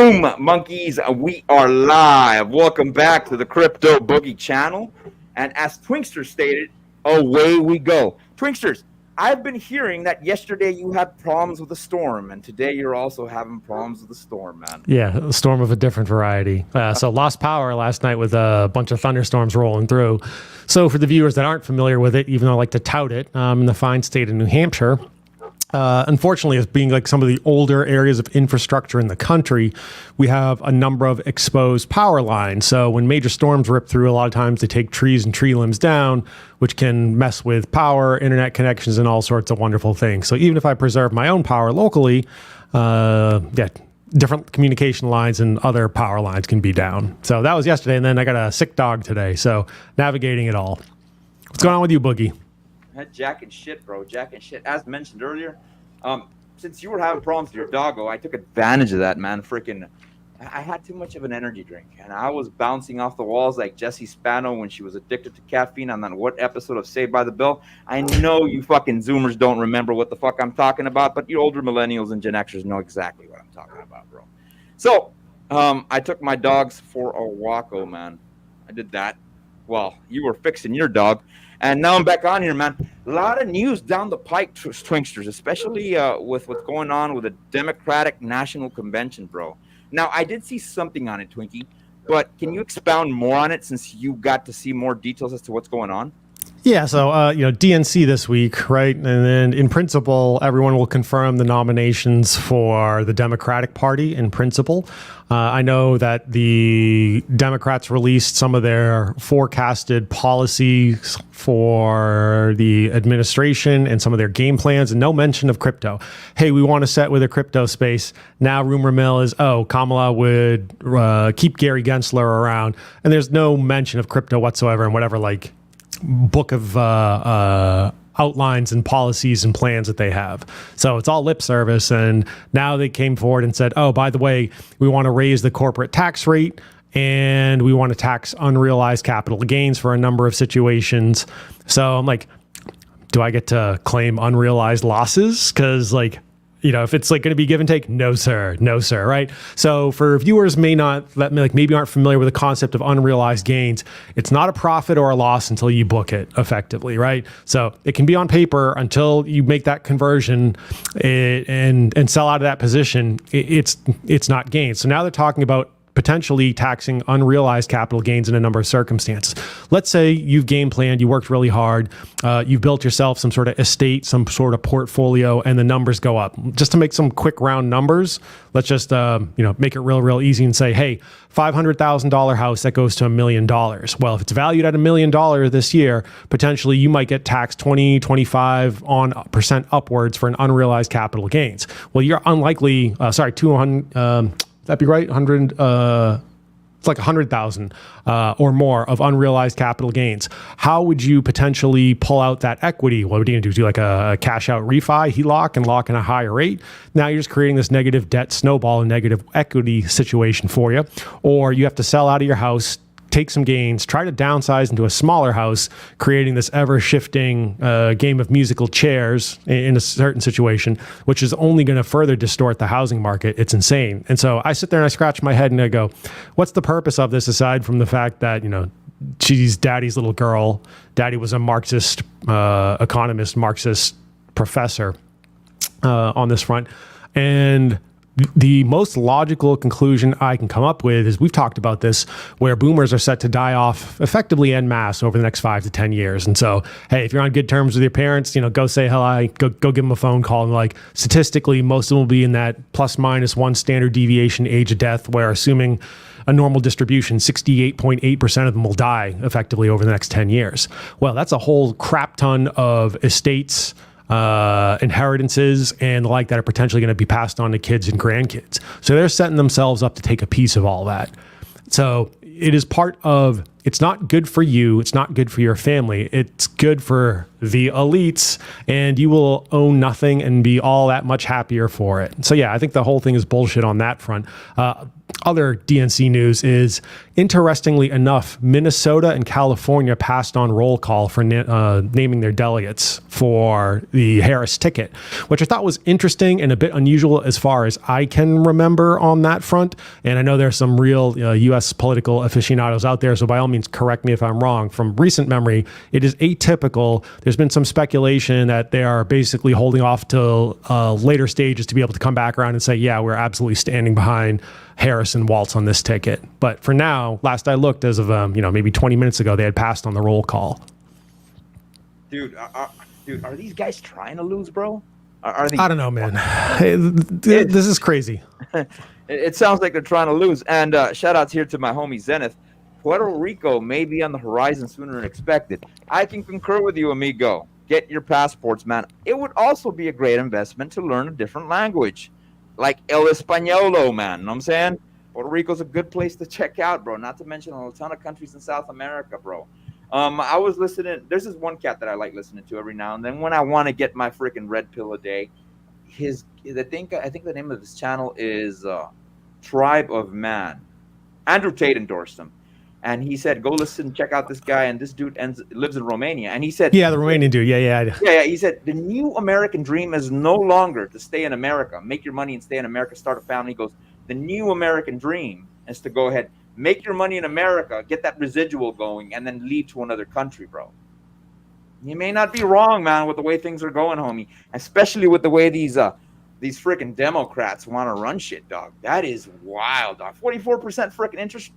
Boom, monkeys, we are live. Welcome back to the Crypto Boogie channel. And as Twinkster stated, away we go. Twinksters, I've been hearing that yesterday you had problems with the storm, and today you're also having problems with the storm, man. Yeah, a storm of a different variety. So lost power last night with a bunch of thunderstorms rolling through. So for the viewers that aren't familiar with it, even though I like to tout it, in the fine state of New Hampshire, unfortunately, as being like some of the older areas of infrastructure in the country, we have a number of exposed power lines. So when major storms rip through, a lot of times they take trees and tree limbs down, which can mess with power, internet connections, and all sorts of wonderful things. So even if I preserve my own power locally, different communication lines and other power lines can be down. So that was yesterday, and then I got a sick dog today. So navigating it all. What's going on with you, Boogie? Jack and shit, bro. Jack and shit. As mentioned earlier, since you were having problems with your doggo, I took advantage of that, man. Freaking, I had too much of an energy drink, and I was bouncing off the walls like Jessie Spano when she was addicted to caffeine on that what episode of Saved by the Bell. I know you fucking Zoomers don't remember what the fuck I'm talking about, but you older millennials and Gen Xers know exactly what I'm talking about, bro. So, I took my dogs for a walko, man. I did that. Well, you were fixing your dog. And now I'm back on here, man. A lot of news down the pike, Twinksters, especially with what's going on with the Democratic National Convention, bro. Now, I did see something on it, Twinkie, but can you expound more on it since you got to see more details as to what's going on? Yeah, so, DNC this week, right? And then in principle, everyone will confirm the nominations for the Democratic Party in principle. I know that the Democrats released some of their forecasted policies for the administration and some of their game plans, and no mention of crypto. Hey, we want to set with a crypto space. Now rumor mill is, Kamala would keep Gary Gensler around, and there's no mention of crypto whatsoever in whatever, book of outlines and policies and plans that they have. So it's all lip service. And now they came forward and said, oh, by the way, we want to raise the corporate tax rate and we want to tax unrealized capital gains for a number of situations. So I'm like, do I get to claim unrealized losses? Because if it's going to be give and take, no sir, right? So for viewers maybe aren't familiar with the concept of unrealized gains, it's not a profit or a loss until you book it effectively, right? So it can be on paper until you make that conversion and sell out of that position. It's not gains. So now they're talking about potentially taxing unrealized capital gains in a number of circumstances. Let's say you've game planned, you worked really hard, you've built yourself some sort of estate, some sort of portfolio, and the numbers go up. Just to make some quick round numbers, let's just make it real easy and say, hey, $500,000 house that goes to $1 million. Well, if it's valued at $1 million this year, potentially you might get taxed 25% upwards for an unrealized capital gains. Well, you're unlikely, 200. That'd be right. 100. It's like 100,000 or more of unrealized capital gains. How would you potentially pull out that equity? What would you do? Do like a cash out refi, HELOC, and lock in a higher rate? Now you're just creating this negative debt snowball and negative equity situation for you. Or you have to sell out of your house, take some gains, try to downsize into a smaller house, creating this ever-shifting game of musical chairs in a certain situation, which is only going to further distort the housing market. It's insane. And so I sit there and I scratch my head and I go, what's the purpose of this aside from the fact that, she's daddy's little girl. Daddy was a Marxist economist, Marxist professor on this front. And the most logical conclusion I can come up with is we've talked about this, where boomers are set to die off effectively en masse over the next 5 to 10 years. And so, hey, if you're on good terms with your parents, go say hello, go give them a phone call. And statistically, most of them will be in that plus minus one standard deviation age of death, where assuming a normal distribution, 68.8% of them will die effectively over the next 10 years. Well, that's a whole crap ton of estates, inheritances and that are potentially going to be passed on to kids and grandkids. So they're setting themselves up to take a piece of all that. So it is part of, it's not good for you. It's not good for your family. It's good for the elites, and you will own nothing and be all that much happier for it. So yeah, I think the whole thing is bullshit on that front. other DNC news is, interestingly enough, Minnesota and California passed on roll call for naming their delegates for the Harris ticket, which I thought was interesting and a bit unusual as far as I can remember on that front. And I know there's some real U.S. political aficionados out there, so by all means, correct me if I'm wrong. From recent memory, it is atypical. There's been some speculation that they are basically holding off till later stages to be able to come back around and say, yeah, we're absolutely standing behind Harris and Walz on this ticket. But for now, last I looked, as of maybe 20 minutes ago, they had passed on the roll call. Dude, are these guys trying to lose, bro? Are they? I don't know, man. This is crazy. It sounds like they're trying to lose. And shout outs here to my homie Zenith. Puerto Rico may be on the horizon sooner than expected. I can concur with you, amigo. Get your passports, man. It would also be a great investment to learn a different language, like El Españolo, man. You know what I'm saying? Puerto Rico's a good place to check out, bro. Not to mention a ton of countries in South America, bro. I was listening. There's this one cat that I like listening to every now and then when I want to get my freaking red pill a day. I think the name of his channel is Tribe of Man. Andrew Tate endorsed him. And he said, go listen, check out this guy. And this dude lives in Romania. And he said... Yeah, the Romanian dude. Yeah. He said, the new American dream is no longer to stay in America. Make your money and stay in America. Start a family. He goes, the new American dream is to go ahead, make your money in America, get that residual going, and then leave to another country, bro. You may not be wrong, man, with the way things are going, homie. Especially with the way these freaking Democrats want to run shit, dog. That is wild, dog. 44% freaking interest...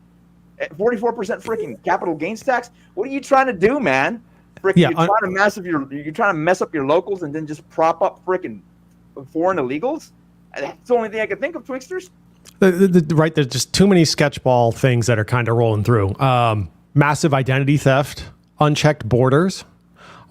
44% freaking capital gains tax. What are you trying to do, man? You're trying to mess up your locals and then just prop up freaking foreign illegals. That's the only thing I can think of, Twixters. Right, there's just too many sketchball things that are kind of rolling through. Massive identity theft, unchecked borders,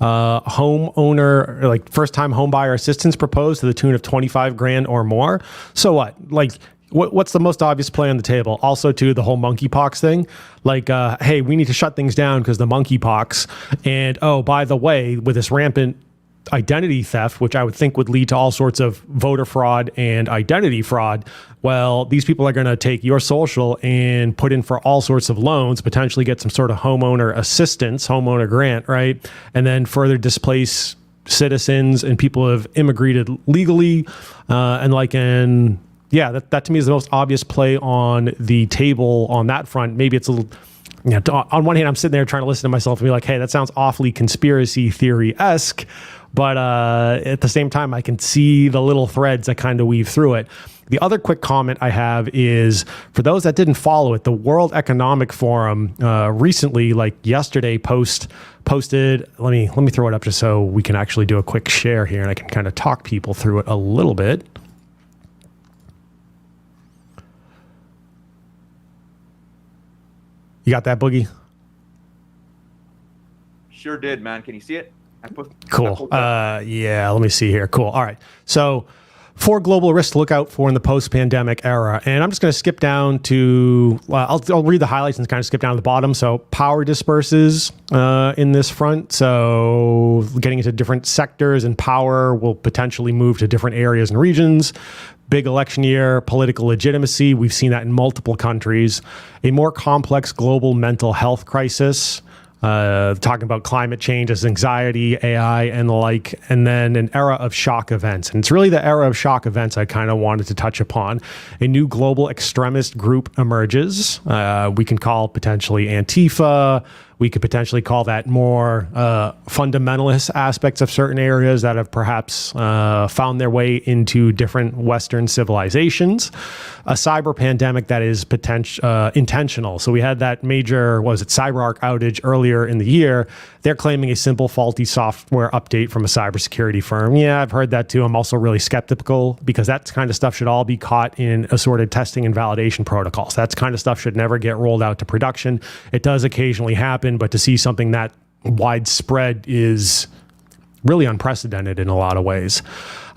homeowner, like first-time home buyer assistance proposed to the tune of $25,000 or more. So what? Like, what's the most obvious play on the table? Also, to the whole monkeypox thing, like, hey, we need to shut things down because the monkeypox. And oh, by the way, with this rampant identity theft, which I would think would lead to all sorts of voter fraud and identity fraud, well, these people are going to take your social and put in for all sorts of loans, potentially get some sort of homeowner assistance, homeowner grant, right? And then further displace citizens and people who have immigrated legally, yeah, that to me is the most obvious play on the table on that front. Maybe it's a little, on one hand, I'm sitting there trying to listen to myself and be like, hey, that sounds awfully conspiracy theory-esque. But at the same time, I can see the little threads that kind of weave through it. The other quick comment I have is, for those that didn't follow it, the World Economic Forum recently, like yesterday, posted. Let me throw it up just so we can actually do a quick share here, and I can kind of talk people through it a little bit. You got that, Boogie? Sure did, man. Can you see it? Cool. Yeah, let me see here. Cool. All right. So 4 global risks to look out for in the post-pandemic era. And I'm just going to skip down to, I'll read the highlights and kind of skip down to the bottom. So power disperses in this front. So getting into different sectors and power will potentially move to different areas and regions. Big election year, political legitimacy. We've seen that in multiple countries. A more complex global mental health crisis. Talking about climate change as anxiety, AI, and the like, and then an era of shock events. And it's really the era of shock events I kind of wanted to touch upon. A new global extremist group emerges. We can call potentially Antifa. We could potentially call that more fundamentalist aspects of certain areas that have perhaps found their way into different Western civilizations. A cyber pandemic that is intentional. So we had that major, CyberArk outage earlier in the year. They're claiming a simple faulty software update from a cybersecurity firm. Yeah, I've heard that too. I'm also really skeptical because that kind of stuff should all be caught in assorted testing and validation protocols. That kind of stuff should never get rolled out to production. It does occasionally happen, but to see something that widespread is really unprecedented in a lot of ways.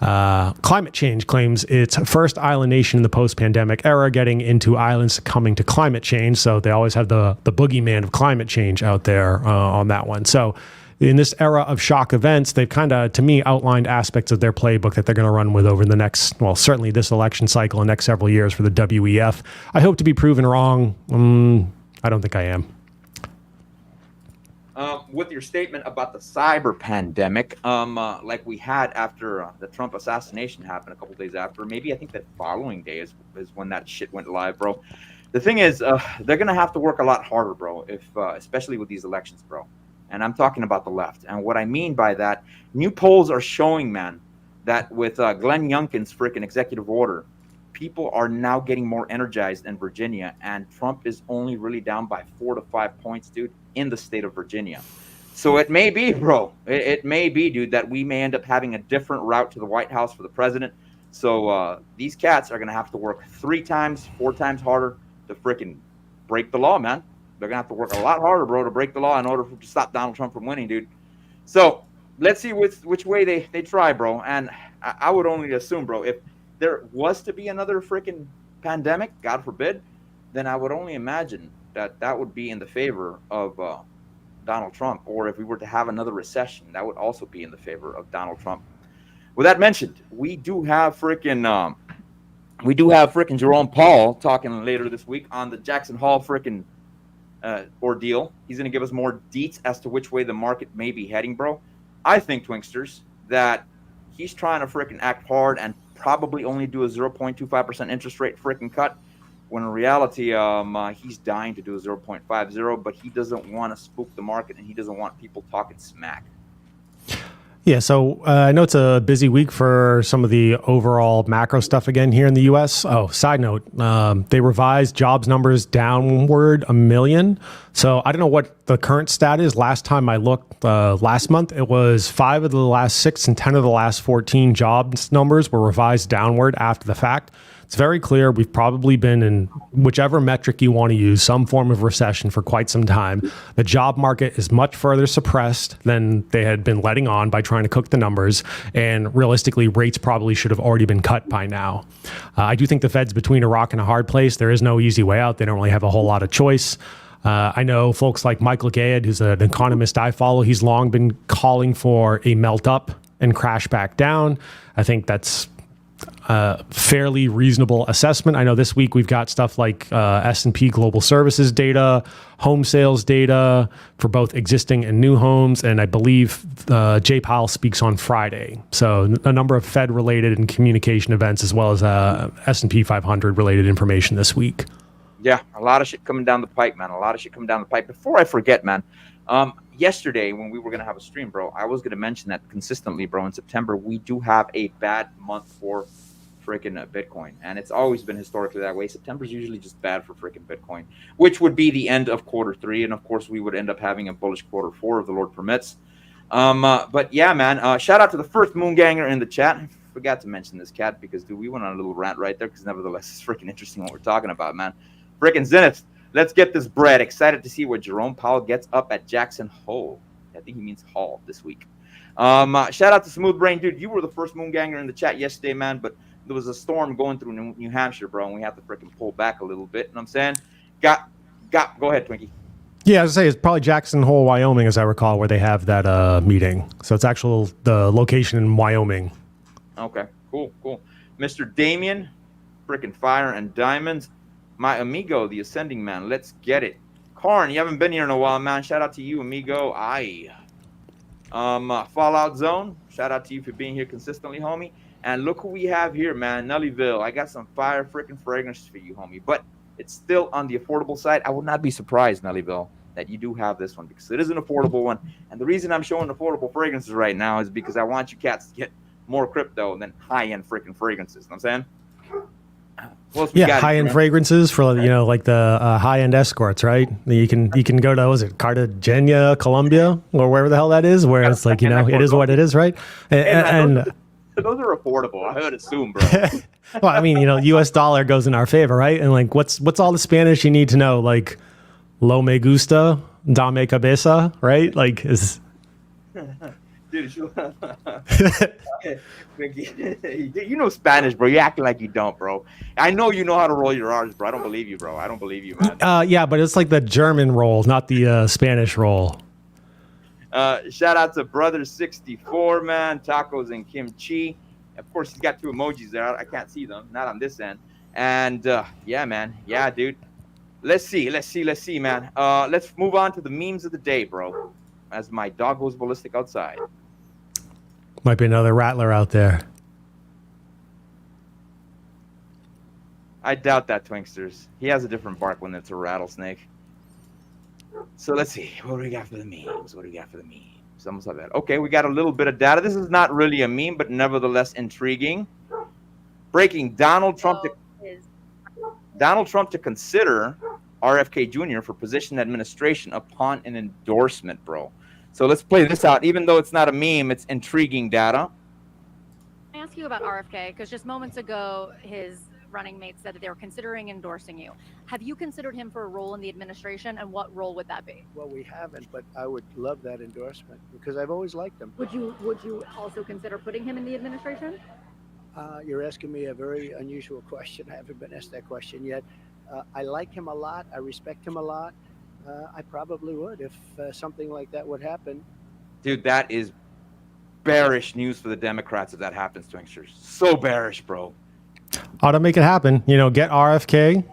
Climate change claims its first island nation in the post-pandemic era, getting into islands succumbing to climate change. So they always have the boogeyman of climate change out there on that one. So in this era of shock events, they've kind of, to me, outlined aspects of their playbook that they're going to run with over the next, well, certainly this election cycle and next several years for the WEF. I hope to be proven wrong. I don't think I am. With your statement about the cyber pandemic, like we had after the Trump assassination happened a couple days after, maybe I think the following day is when that shit went live, bro. The thing is, they're gonna have to work a lot harder, bro. If especially with these elections, bro. And I'm talking about the left. And what I mean by that, new polls are showing, man, that with Glenn Youngkin's freaking executive order, people are now getting more energized in Virginia, and Trump is only really down by 4 to 5 points, dude, in the state of Virginia. So it may be, bro, it may be, dude, that we may end up having a different route to the White House for the president. So these cats are going to have to work 3 times, 4 times harder to freaking break the law, man. They're going to have to work a lot harder, bro, to break the law in order to stop Donald Trump from winning, dude. So let's see which way they try, bro. And I would only assume, bro, if there was to be another freaking pandemic, God forbid, then I would only imagine that would be in the favor of Donald Trump. Or if we were to have another recession, that would also be in the favor of Donald Trump. With that mentioned, we do have freaking Jerome Powell talking later this week on the Jackson Hole freaking ordeal. He's going to give us more deets as to which way the market may be heading, bro. I think, Twinksters, that he's trying to freaking act hard and probably only do a 0.25% interest rate freaking cut, when in reality, he's dying to do a 0.50, but he doesn't want to spook the market and he doesn't want people talking smack. Yeah, so I know it's a busy week for some of the overall macro stuff again here in the U.S. Oh, side note, they revised jobs numbers downward 1 million. So I don't know what the current stat is. Last time I looked, last month, it was 5 of the last 6 and 10 of the last 14 jobs numbers were revised downward after the fact. It's very clear we've probably been in whichever metric you want to use, some form of recession for quite some time. The job market is much further suppressed than they had been letting on by trying to cook the numbers. And realistically, rates probably should have already been cut by now. I do think the Fed's between a rock and a hard place. There is no easy way out. They don't really have a whole lot of choice. I know folks like Michael Gayed, who's an economist I follow, he's long been calling for a melt up and crash back down. I think that's fairly reasonable assessment. I know this week we've got stuff like S&P Global Services data, home sales data for both existing and new homes, and I believe Jay Powell speaks on Friday. So a number of Fed-related and communication events, as well as S&P 500-related information this week. Yeah, a lot of shit coming down the pipe, man. A lot of shit coming down the pipe. Before I forget, man, yesterday when we were going to have a stream, bro, I was going to mention that consistently, bro, in September, we do have a bad month for freaking Bitcoin. And it's always been historically that way. September's usually just bad for freaking Bitcoin, which would be the end of Q3. And of course, we would end up having a bullish Q4 if the Lord permits. But yeah, man, shout out to the first Moonganger in the chat. I forgot to mention this cat because, dude, we went on a little rant right there because nevertheless, it's freaking interesting what we're talking about, man. Freaking Zenith. Let's get this bread. Excited to see what Jerome Powell gets up at Jackson Hole. I think he means Hall this week. Shout out to Smooth Brain. Dude, you were the first Moonganger in the chat yesterday, man, but there was a storm going through New Hampshire, bro, and we have to freaking pull back a little bit. You know what I'm saying? Go ahead, Twinkie. Yeah, I was going to say, it's probably Jackson Hole, Wyoming, as I recall, where they have that meeting. So it's the location in Wyoming. Okay, cool. Mr. Damien, freaking fire and diamonds. My amigo, the ascending man. Let's get it. Karn, you haven't been here in a while, man. Shout out to you, amigo. Fallout Zone. Shout out to you for being here consistently, homie. And look who we have here, man. Nellyville. I got some fire freaking fragrances for you, homie. But it's still on the affordable side. I would not be surprised, Nellyville, that you do have this one because it is an affordable one. And the reason I'm showing affordable fragrances right now is because I want you cats to get more crypto than high-end freaking fragrances. You know what I'm saying? Yeah, high-end fragrances for like the high-end escorts, right? You can go to, was it Cartagena, Colombia, or wherever the hell that is, where it's like, it is what it is, right? And those are affordable, I would assume, bro. Well, I mean, U.S. dollar goes in our favor, right? And like, what's all the Spanish you need to know? Like, lo me gusta, dame cabeza, right? Like, is. Dude, you know Spanish, bro. You're acting like you don't, bro. I know you know how to roll your R's, bro. I don't believe you, bro. I don't believe you, man. Yeah, but it's like the German roll, not the Spanish roll. Shout out to Brother64, man. Tacos and KimChi. Of course, he's got two emojis there. I can't see them, not on this end. And yeah, man. Yeah, dude. Let's see, man. Let's move on to the memes of the day, bro. As my dog goes ballistic outside. Might be another rattler out there. I doubt that, Twinksters. He has a different bark when it's a rattlesnake. So let's see. What do we got for the memes? Almost like that. Okay, we got a little bit of data. This is not really a meme, but nevertheless intriguing. Breaking Donald Trump to consider RFK Jr. for position administration upon an endorsement, bro. So let's play this out. Even though it's not a meme, it's intriguing data. I ask you about RFK because just moments ago, his running mate said that they were considering endorsing you. Have you considered him for a role in the administration, and what role would that be? Well, we haven't, but I would love that endorsement because I've always liked him. Would you also consider putting him in the administration? You're asking me a very unusual question. I haven't been asked that question yet. I like him a lot. I respect him a lot. I probably would if something like that would happen. Dude, that is bearish news for the Democrats if that happens, Twinksters. So bearish, bro. Ought to make it happen. You know, get RFK,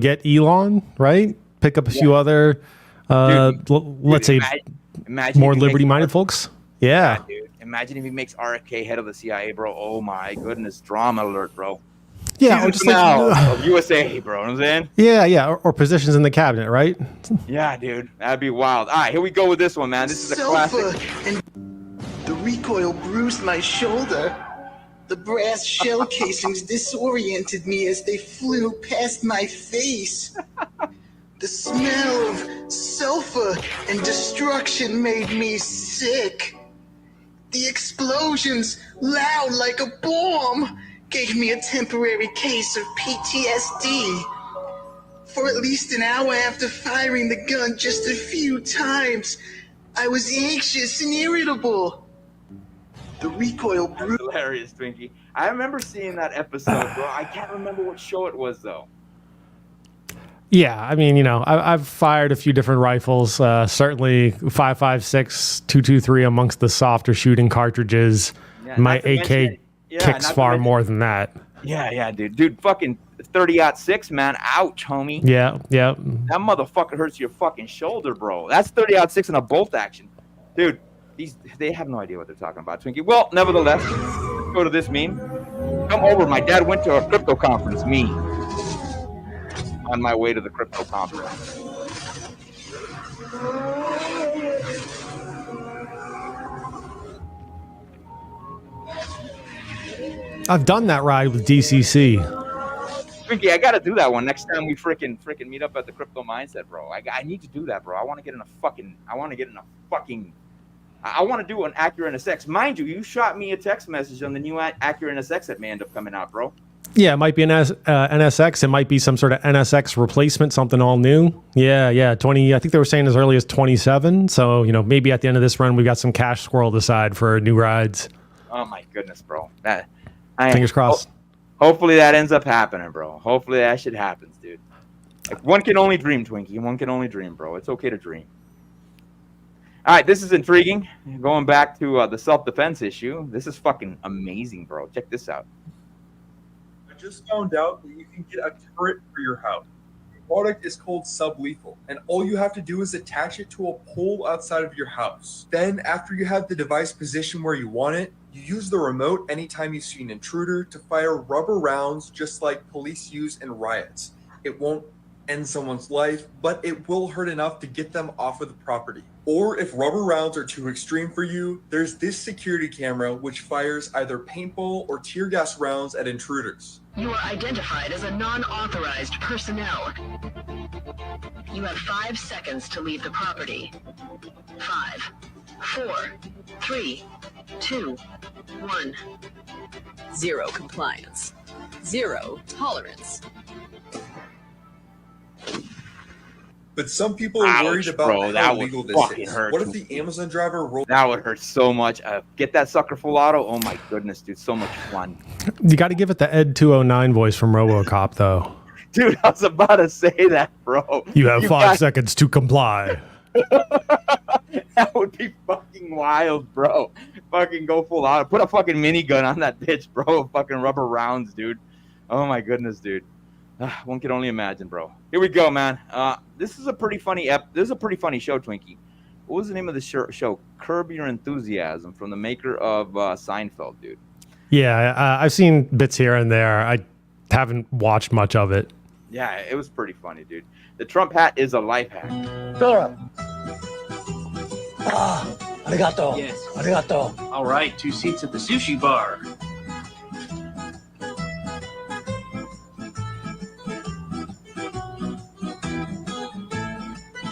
get Elon, right? Pick up a few other, let's say, imagine more liberty-minded folks. Yeah. Dude. Imagine if he makes RFK head of the CIA, bro. Oh my goodness, drama alert, bro. Yeah, or just of USA, bro. You know what I'm saying? Yeah, or positions in the cabinet, right? Yeah, dude, that'd be wild. All right, here we go with this one, man. This is a classic. And the recoil bruised my shoulder. The brass shell casings disoriented me as they flew past my face. The smell of sulfur and destruction made me sick. The explosions, loud like a bomb, gave me a temporary case of PTSD. For at least an hour after firing the gun just a few times, I was anxious and irritable. The recoil bruised. Hilarious, Twinkie. I remember seeing that episode, bro. I can't remember what show it was, though. Yeah, I mean, you know, I've fired a few different rifles. Certainly 5.56, 223 amongst the softer shooting cartridges. Yeah, my AK kicks far more than that. Yeah, dude. Dude, fucking 30-06, man. Ouch, homie. Yeah. That motherfucker hurts your fucking shoulder, bro. That's 30-06 in a bolt action. Dude, they have no idea what they're talking about, Twinkie. Well, nevertheless, go to this meme. Come over. My dad went to a crypto conference. Me. On my way to the crypto conference. I've done that ride with DCC. Twinkie, I gotta do that one next time we freaking meet up at the crypto mindset, bro. I need to do that, bro. I want to get in a fucking. I want to do an Acura NSX. Mind you, you shot me a text message on the new Acura NSX that may end up coming out, bro. Yeah, it might be an NSX. It might be some sort of NSX replacement, something all new. Yeah. 20. I think they were saying as early as 27. So, you know, maybe at the end of this run, we got some cash squirreled aside for new rides. Oh my goodness, bro. Fingers crossed. Hopefully that ends up happening, bro. Hopefully that shit happens, dude. Like, one can only dream, Twinkie. One can only dream, bro. It's okay to dream. All right, this is intriguing. Going back to the self-defense issue. This is fucking amazing, bro. Check this out. I just found out that you can get a turret for your house. The product is called Sublethal, and all you have to do is attach it to a pole outside of your house. Then, after you have the device positioned where you want it, you use the remote anytime you see an intruder to fire rubber rounds just like police use in riots. It won't end someone's life, but it will hurt enough to get them off of the property. Or if rubber rounds are too extreme for you, there's this security camera which fires either paintball or tear gas rounds at intruders. You are identified as a non-authorized personnel. You have 5 seconds to leave the property. 5, 4, 3, 2, 1. Zero compliance. Zero tolerance. But some people are worried about bro, how illegal this is. Hurt. What if the Amazon driver rolled? That would hurt so much. Get that sucker full auto. Oh my goodness, dude, so much fun. You got to give it the Ed 209 voice from RoboCop, though. Dude, I was about to say that, bro. You have 5 seconds to comply. That would be fucking wild, bro. Fucking go full out. Put a fucking minigun on that bitch, bro. Fucking rubber rounds, dude. Oh my goodness, dude. One can only imagine, bro. Here we go, man. This is a pretty funny this is a pretty funny show, Twinkie. What was the name of the show? Curb Your Enthusiasm, from the maker of Seinfeld, dude. Yeah, I've seen bits here and there. I haven't watched much of it. Yeah, it was pretty funny, dude. The Trump hat is a life hack. Philip. Arigato. Yes. Arigato. All right, 2 seats at the sushi bar.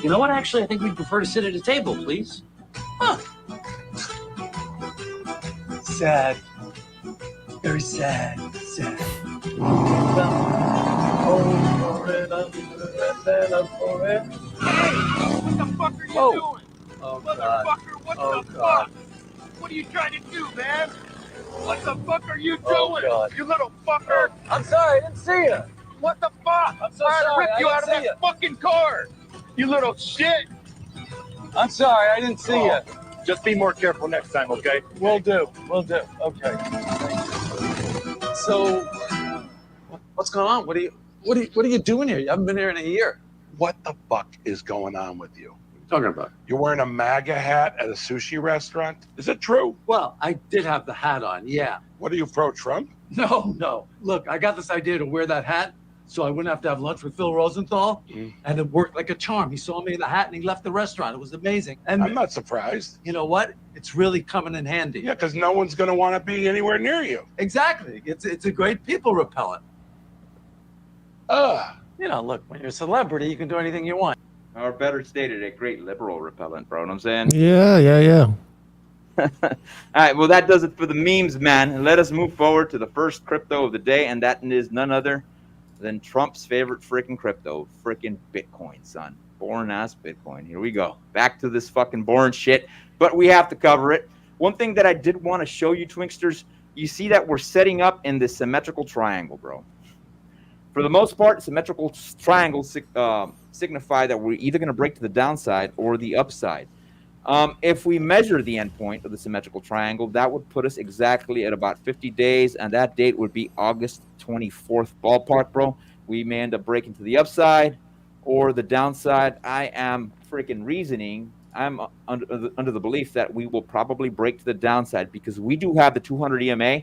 You know what? Actually, I think we'd prefer to sit at a table, please. Huh. Sad. Very sad. Sad. Hey, what the fuck are you doing? Oh, Motherfucker, what the fuck? What are you trying to do, man? What the fuck are you doing? God. You little fucker! I'm sorry, I didn't see you. What the fuck? I'm so I'd sorry, rip I you didn't out of see that you. fucking car! You little shit! I'm sorry, I didn't see you. Just be more careful next time, okay? Will do. Okay. So, what's going on? What are you doing here? You haven't been here in a year. What the fuck is going on with you? What are you talking about? You're wearing a MAGA hat at a sushi restaurant? Is it true? Well, I did have the hat on, yeah. What are you, pro-Trump? No. Look, I got this idea to wear that hat so I wouldn't have to have lunch with Phil Rosenthal. And it worked like a charm. He saw me in the hat and he left the restaurant. It was amazing. And I'm not surprised. you know what? It's really coming in handy. Yeah, because no one's going to want to be anywhere near you. Exactly. It's a great people repellent. You know, look, when you're a celebrity, you can do anything you want. Or better stated, a great liberal repellent, bro. You know what I'm saying? Yeah. All right, well, that does it for the memes, man. And let us move forward to the first crypto of the day, and that is none other than Trump's favorite freaking crypto, freaking Bitcoin, son. Boring ass Bitcoin. Here we go. Back to this fucking boring shit, but we have to cover it. One thing that I did want to show you, Twinksters, you see that we're setting up in this symmetrical triangle, bro. For the most part, symmetrical triangles signify that we're either going to break to the downside or the upside. If we measure the endpoint of the symmetrical triangle, that would put us exactly at about 50 days, and that date would be August 24th ballpark, bro. We may end up breaking to the upside or the downside. I am freaking reasoning. I'm under the belief that we will probably break to the downside because we do have the 200 EMA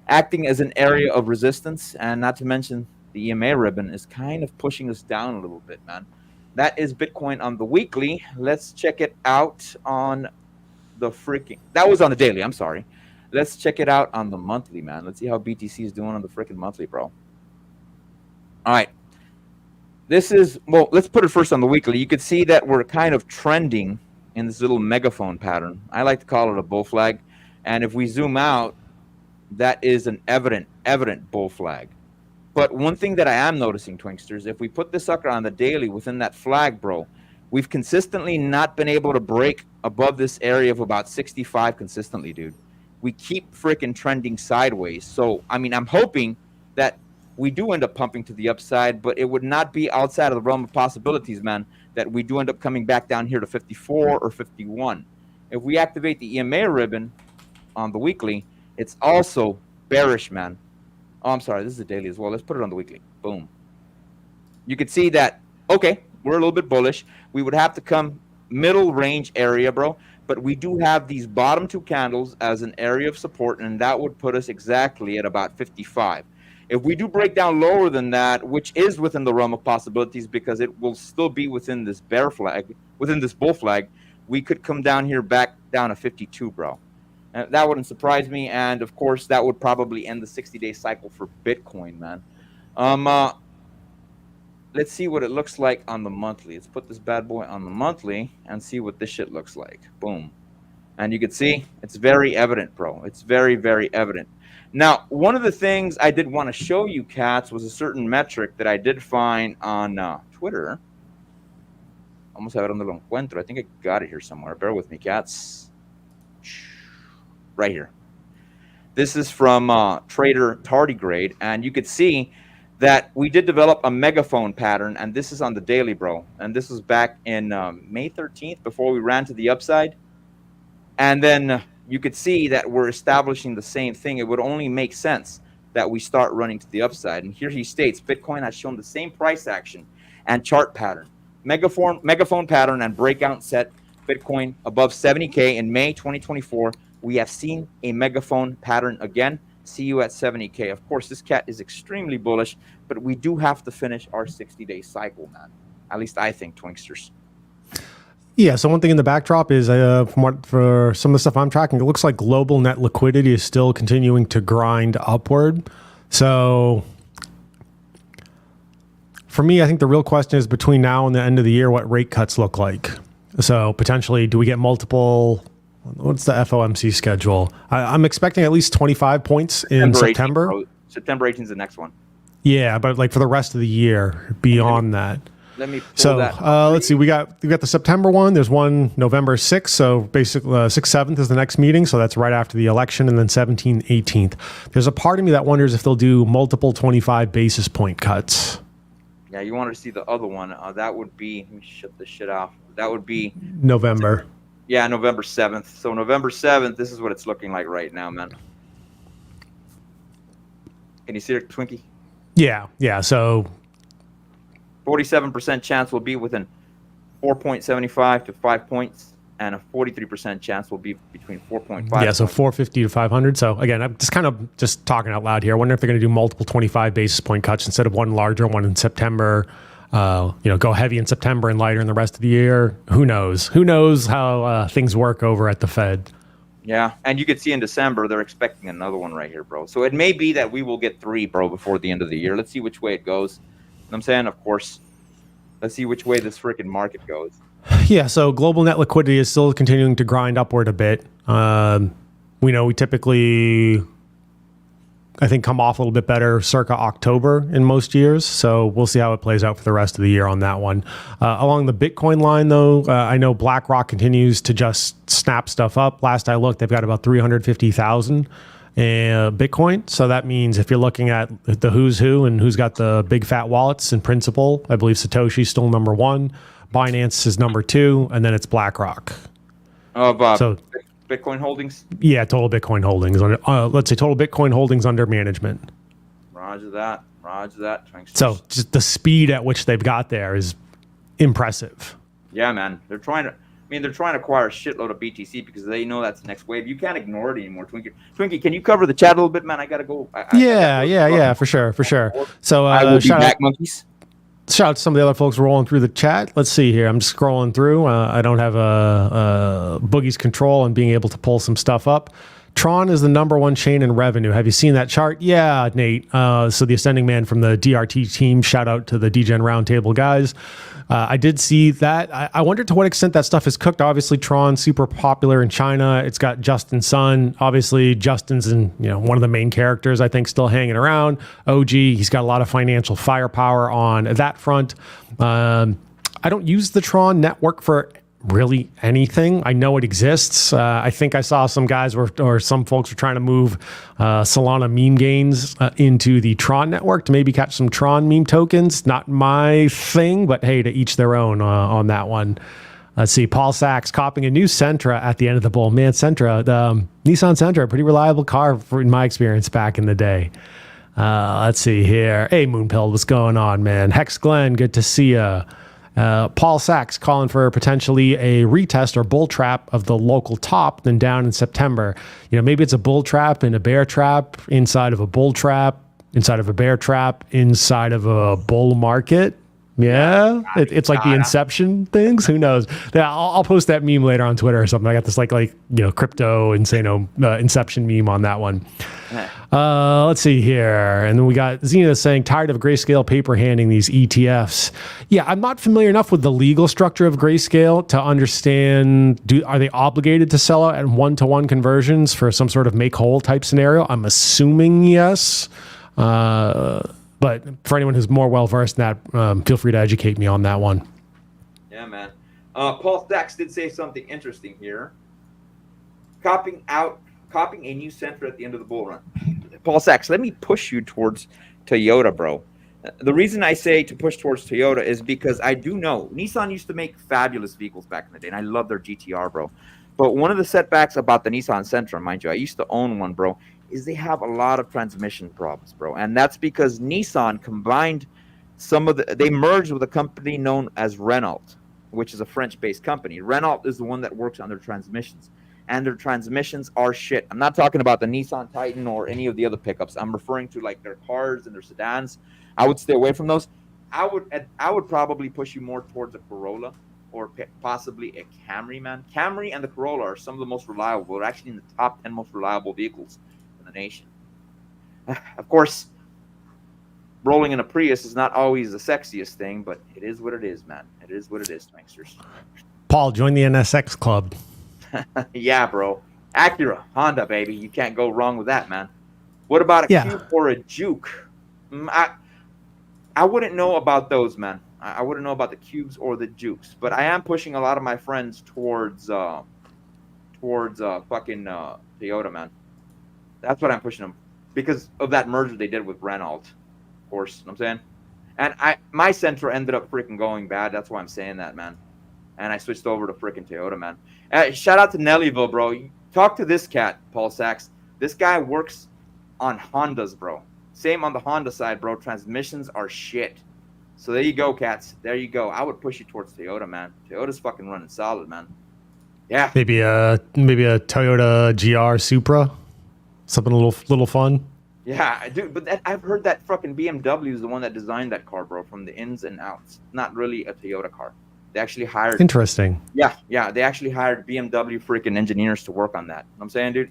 acting as an area of resistance, and not to mention the EMA ribbon is kind of pushing us down a little bit, man. That is Bitcoin on the weekly. Let's check it out on the freaking... That was on the daily, I'm sorry. Let's check it out on the monthly, man. Let's see how BTC is doing on the freaking monthly, bro. All right. This is... Well, let's put it first on the weekly. You could see that we're kind of trending in this little megaphone pattern. I like to call it a bull flag. And if we zoom out, that is an evident bull flag. But one thing that I am noticing, Twinksters, if we put this sucker on the daily within that flag, bro, we've consistently not been able to break above this area of about 65 consistently, dude. We keep freaking trending sideways. So, I mean, I'm hoping that we do end up pumping to the upside, but it would not be outside of the realm of possibilities, man, that we do end up coming back down here to 54 or 51. If we activate the EMA ribbon on the weekly, it's also bearish, man. Oh, I'm sorry. This is a daily as well. Let's put it on the weekly. Boom. You can see that, okay, we're a little bit bullish. We would have to come middle range area, bro. But we do have these bottom two candles as an area of support, and that would put us exactly at about 55. If we do break down lower than that, which is within the realm of possibilities because it will still be within this bear flag, within this bull flag, we could come down here back down to 52, bro. That wouldn't surprise me, and of course, that would probably end the 60-day cycle for Bitcoin, man. Let's see what it looks like on the monthly. Let's put this bad boy on the monthly and see what this shit looks like. Boom. And you can see it's very evident, bro. It's very, very evident. Now, one of the things I did want to show you, cats, was a certain metric that I did find on Twitter. Vamos a ver dónde lo encuentro. I think I got it here somewhere. Bear with me, cats. Right here. This is from Trader Tardigrade, and you could see that we did develop a megaphone pattern, and this is on the daily, bro. And this was back in May 13th before we ran to the upside. And then you could see that we're establishing the same thing. It would only make sense that we start running to the upside. And here he states, Bitcoin has shown the same price action and chart pattern. Megaphone pattern and breakout set Bitcoin above 70K in May 2024. We have seen a megaphone pattern again. See you at 70K. Of course, this cat is extremely bullish, but we do have to finish our 60-day cycle, man. At least I think, Twinksters. Yeah, so one thing in the backdrop is for some of the stuff I'm tracking, it looks like global net liquidity is still continuing to grind upward. So for me, I think the real question is between now and the end of the year, what rate cuts look like. So potentially, do we get multiple? What's the FOMC schedule? I'm expecting at least 25 points in September. 18th, September 18th is the next one. Yeah, but like for the rest of the year, beyond that. Let me pull that. Let's see. We got the September one. There's one November 6th. So basically 6th, 7th is the next meeting. So that's right after the election. And then 17th, 18th. There's a part of me that wonders if they'll do multiple 25 basis point cuts. Yeah, you wanted to see the other one. That would be, let me shut this shit off. That would be November. Yeah, November 7th. So November 7th, this is what it's looking like right now, man. Can you see it, Twinkie? Yeah. So 47% chance will be within 4.75 to 5 points, and a 43% chance will be between 4.5. Yeah, so 450 to 500. So again, I'm just kind of just talking out loud here. I wonder if they're going to do multiple 25 basis point cuts instead of one larger one in September. Go heavy in September and lighter in the rest of the year. Who knows? Who knows how things work over at the Fed? Yeah, and you could see in December they're expecting another one right here, bro. So it may be that we will get 3, bro, before the end of the year. Let's see which way it goes. You know what I'm saying, of course. Let's see which way this freaking market goes. Yeah, so global net liquidity is still continuing to grind upward a bit. We typically, I think, come off a little bit better circa October in most years. So we'll see how it plays out for the rest of the year on that one. Along the Bitcoin line, though, I know BlackRock continues to just snap stuff up. Last I looked, they've got about 350,000 Bitcoin. So that means if you're looking at the who's who and who's got the big fat wallets in principle, I believe Satoshi's still number 1. Binance is number 2, and then it's BlackRock. So Bitcoin holdings? Yeah, total Bitcoin holdings. Let's say total Bitcoin holdings under management. Roger that. So just the speed at which they've got there is impressive. Yeah, man. They're trying to acquire a shitload of BTC because they know that's the next wave. You can't ignore it anymore, Twinkie. Twinkie, can you cover the chat a little bit, man? I gotta go. Yeah, for sure. So I will be back, monkeys. Shout out to some of the other folks rolling through the chat. Let's see here. I'm just scrolling through. I don't have Boogie's control and being able to pull some stuff up. Tron is the number 1 chain in revenue. Have you seen that chart? Yeah, Nate. So the Ascending Man from the DRT team. Shout out to the DGen Roundtable guys. I did see that. I wonder to what extent that stuff is cooked. Obviously, Tron super popular in China. It's got Justin Sun. Obviously, Justin's one of the main characters. I think still hanging around. OG. He's got a lot of financial firepower on that front. I don't use the Tron network for really anything. I know it exists. I think I saw some guys or some folks were trying to move Solana meme gains into the Tron network to maybe catch some Tron meme tokens. Not my thing, but hey, to each their own on that one. Let's see. Paul Sachs copying a new Sentra at the end of the bull. Man, Sentra, the Nissan Sentra, a pretty reliable car in my experience back in the day. Let's see here. Hey, Moonpill, what's going on, man? Hex Glenn, good to see ya. Paul Sachs calling for potentially a retest or bull trap of the local top, then down in September. Maybe it's a bull trap and a bear trap inside of a bull trap, inside of a bear trap, inside of a bull market. Yeah, it's like the Inception things. Who knows? Yeah, I'll post that meme later on Twitter or something. I got this like crypto Inception meme on that one. Let's see here, and then we got Zena saying tired of Grayscale paper handing these ETFs. Yeah, I'm not familiar enough with the legal structure of Grayscale to understand. Are they obligated to sell out at 1-to-1 conversions for some sort of make whole type scenario? I'm assuming yes. But for anyone who's more well-versed in that, feel free to educate me on that one. Yeah, man. Paul Sachs did say something interesting here. Copying a new Sentra at the end of the bull run. Paul Sachs, let me push you towards Toyota, bro. The reason I say to push towards Toyota is because I do know Nissan used to make fabulous vehicles back in the day, and I love their GTR, bro. But one of the setbacks about the Nissan Sentra, mind you, I used to own one, bro, is they have a lot of transmission problems, bro. And that's because Nissan combined they merged with a company known as Renault, which is a French-based company. Renault is the one that works on their transmissions, and their transmissions are shit. I'm not talking about the Nissan Titan or any of the other pickups. I'm referring to like their cars and their sedans. I would stay away from those. I would probably push you more towards a Corolla or possibly a Camry, man. Camry and the Corolla are some of the most reliable. They're actually in the top 10 most reliable vehicles in the nation. Of course, rolling in a Prius is not always the sexiest thing, but it is what it is, man. It is what it is, pranksters. Paul, join the NSX club. Yeah, bro. Acura, Honda, baby. You can't go wrong with that, man. What about a Cube or a Juke? I wouldn't know about those, man. I wouldn't know about the Cubes or the Jukes, but I am pushing a lot of my friends towards fucking Toyota, man. That's what I'm pushing them because of that merger they did with Renault, of course. You know what I'm saying, and my Sentra ended up freaking going bad. That's why I'm saying that, man. And I switched over to freaking Toyota, man. Shout out to Nellyville, bro. Talk to this cat, Paul Sachs. This guy works on Hondas, bro. Same on the Honda side, bro. Transmissions are shit. So there you go, cats. There you go. I would push you towards Toyota, man. Toyota's fucking running solid, man. Yeah. Maybe a Toyota GR Supra, something a little fun. Yeah, dude. But I've heard that fucking BMW is the one that designed that car, bro, from the ins and outs. Not really a Toyota car. They actually hired. Interesting. Yeah. They actually hired BMW freaking engineers to work on that. You know what I'm saying, dude.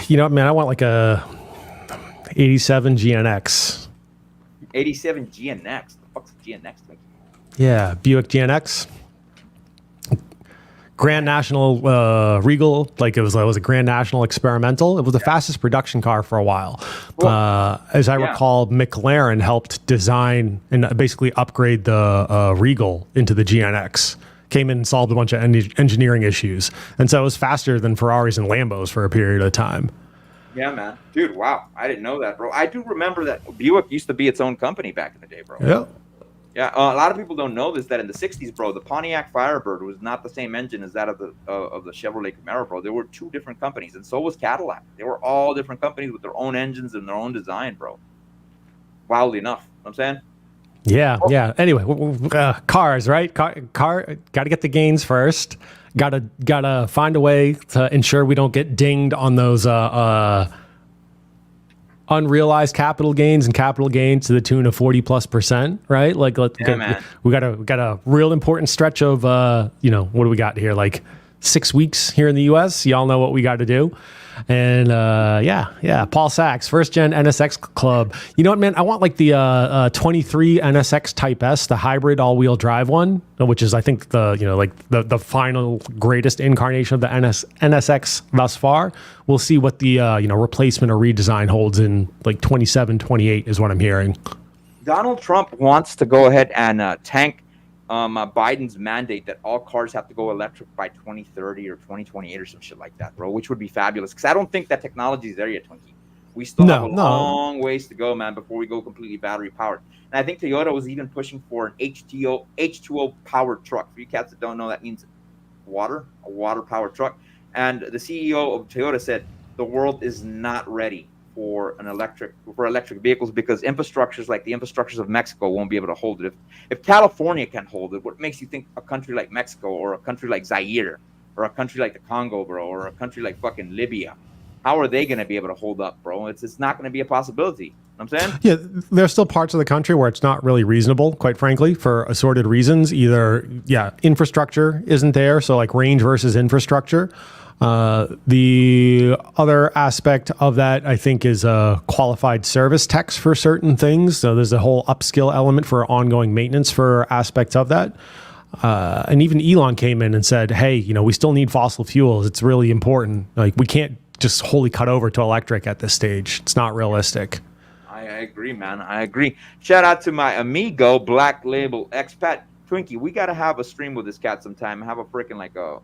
You know, man, I want like a 87 GNX. 87 GNX. The fuck's a GNX? Yeah, Buick GNX. Grand National Regal, like it was a Grand National Experimental. It was the fastest production car for a while. Cool. As I recall, McLaren helped design and basically upgrade the Regal into the GNX. Came in and solved a bunch of engineering issues. And so it was faster than Ferraris and Lambos for a period of time. Yeah, man. Dude, wow. I didn't know that, bro. I do remember that Buick used to be its own company back in the day, bro. Yeah. Yeah, a lot of people don't know this, that in the 60s, bro, the Pontiac Firebird was not the same engine as that of the Chevrolet Camaro, bro. There were two different companies, and so was Cadillac. They were all different companies with their own engines and their own design, bro. Wildly enough. You know what I'm saying? Yeah. Anyway, cars, right? Car got to get the gains first. Gotta find a way to ensure we don't get dinged on those unrealized capital gains and capital gains to the tune of 40+%, right? Like, we got a real important stretch of what do we got here? Like 6 weeks here in the US. Y'all know what we got to do. And Paul Sachs, first gen NSX club. You know what, man? I want like the 23 NSX Type S, the hybrid all-wheel drive one, which is I think the final greatest incarnation of the NSX thus far. We'll see what the replacement or redesign holds in like 27, 28 is what I'm hearing. Donald Trump wants to go ahead and tank Biden's mandate that all cars have to go electric by 2030 or 2028 or some shit like that, bro, which would be fabulous. Because I don't think that technology is there yet, Twinkie. We still have a long ways to go, man, before we go completely battery powered. And I think Toyota was even pushing for an H2O powered truck. For you cats that don't know, that means a water powered truck. And the CEO of Toyota said the world is not ready for electric vehicles because infrastructures like the infrastructures of Mexico won't be able to hold it. If California can't hold it, what makes you think a country like Mexico or a country like Zaire or a country like the Congo, bro, or a country like fucking Libya, how are they going to be able to hold up, bro? It's not going to be a possibility. You know what I'm saying? Yeah, there's still parts of the country where it's not really reasonable, quite frankly, for assorted reasons. Either, infrastructure isn't there, so like range versus infrastructure. The other aspect of that, I think, is qualified service techs for certain things. So there's a whole upskill element for ongoing maintenance for aspects of that. And even Elon came in and said, hey, we still need fossil fuels. It's really important. Like, we can't just wholly cut over to electric at this stage. It's not realistic. I agree, man. I agree. Shout out to my amigo, Black Label Expat Twinkie. We got to have a stream with this cat sometime. Have a freaking like a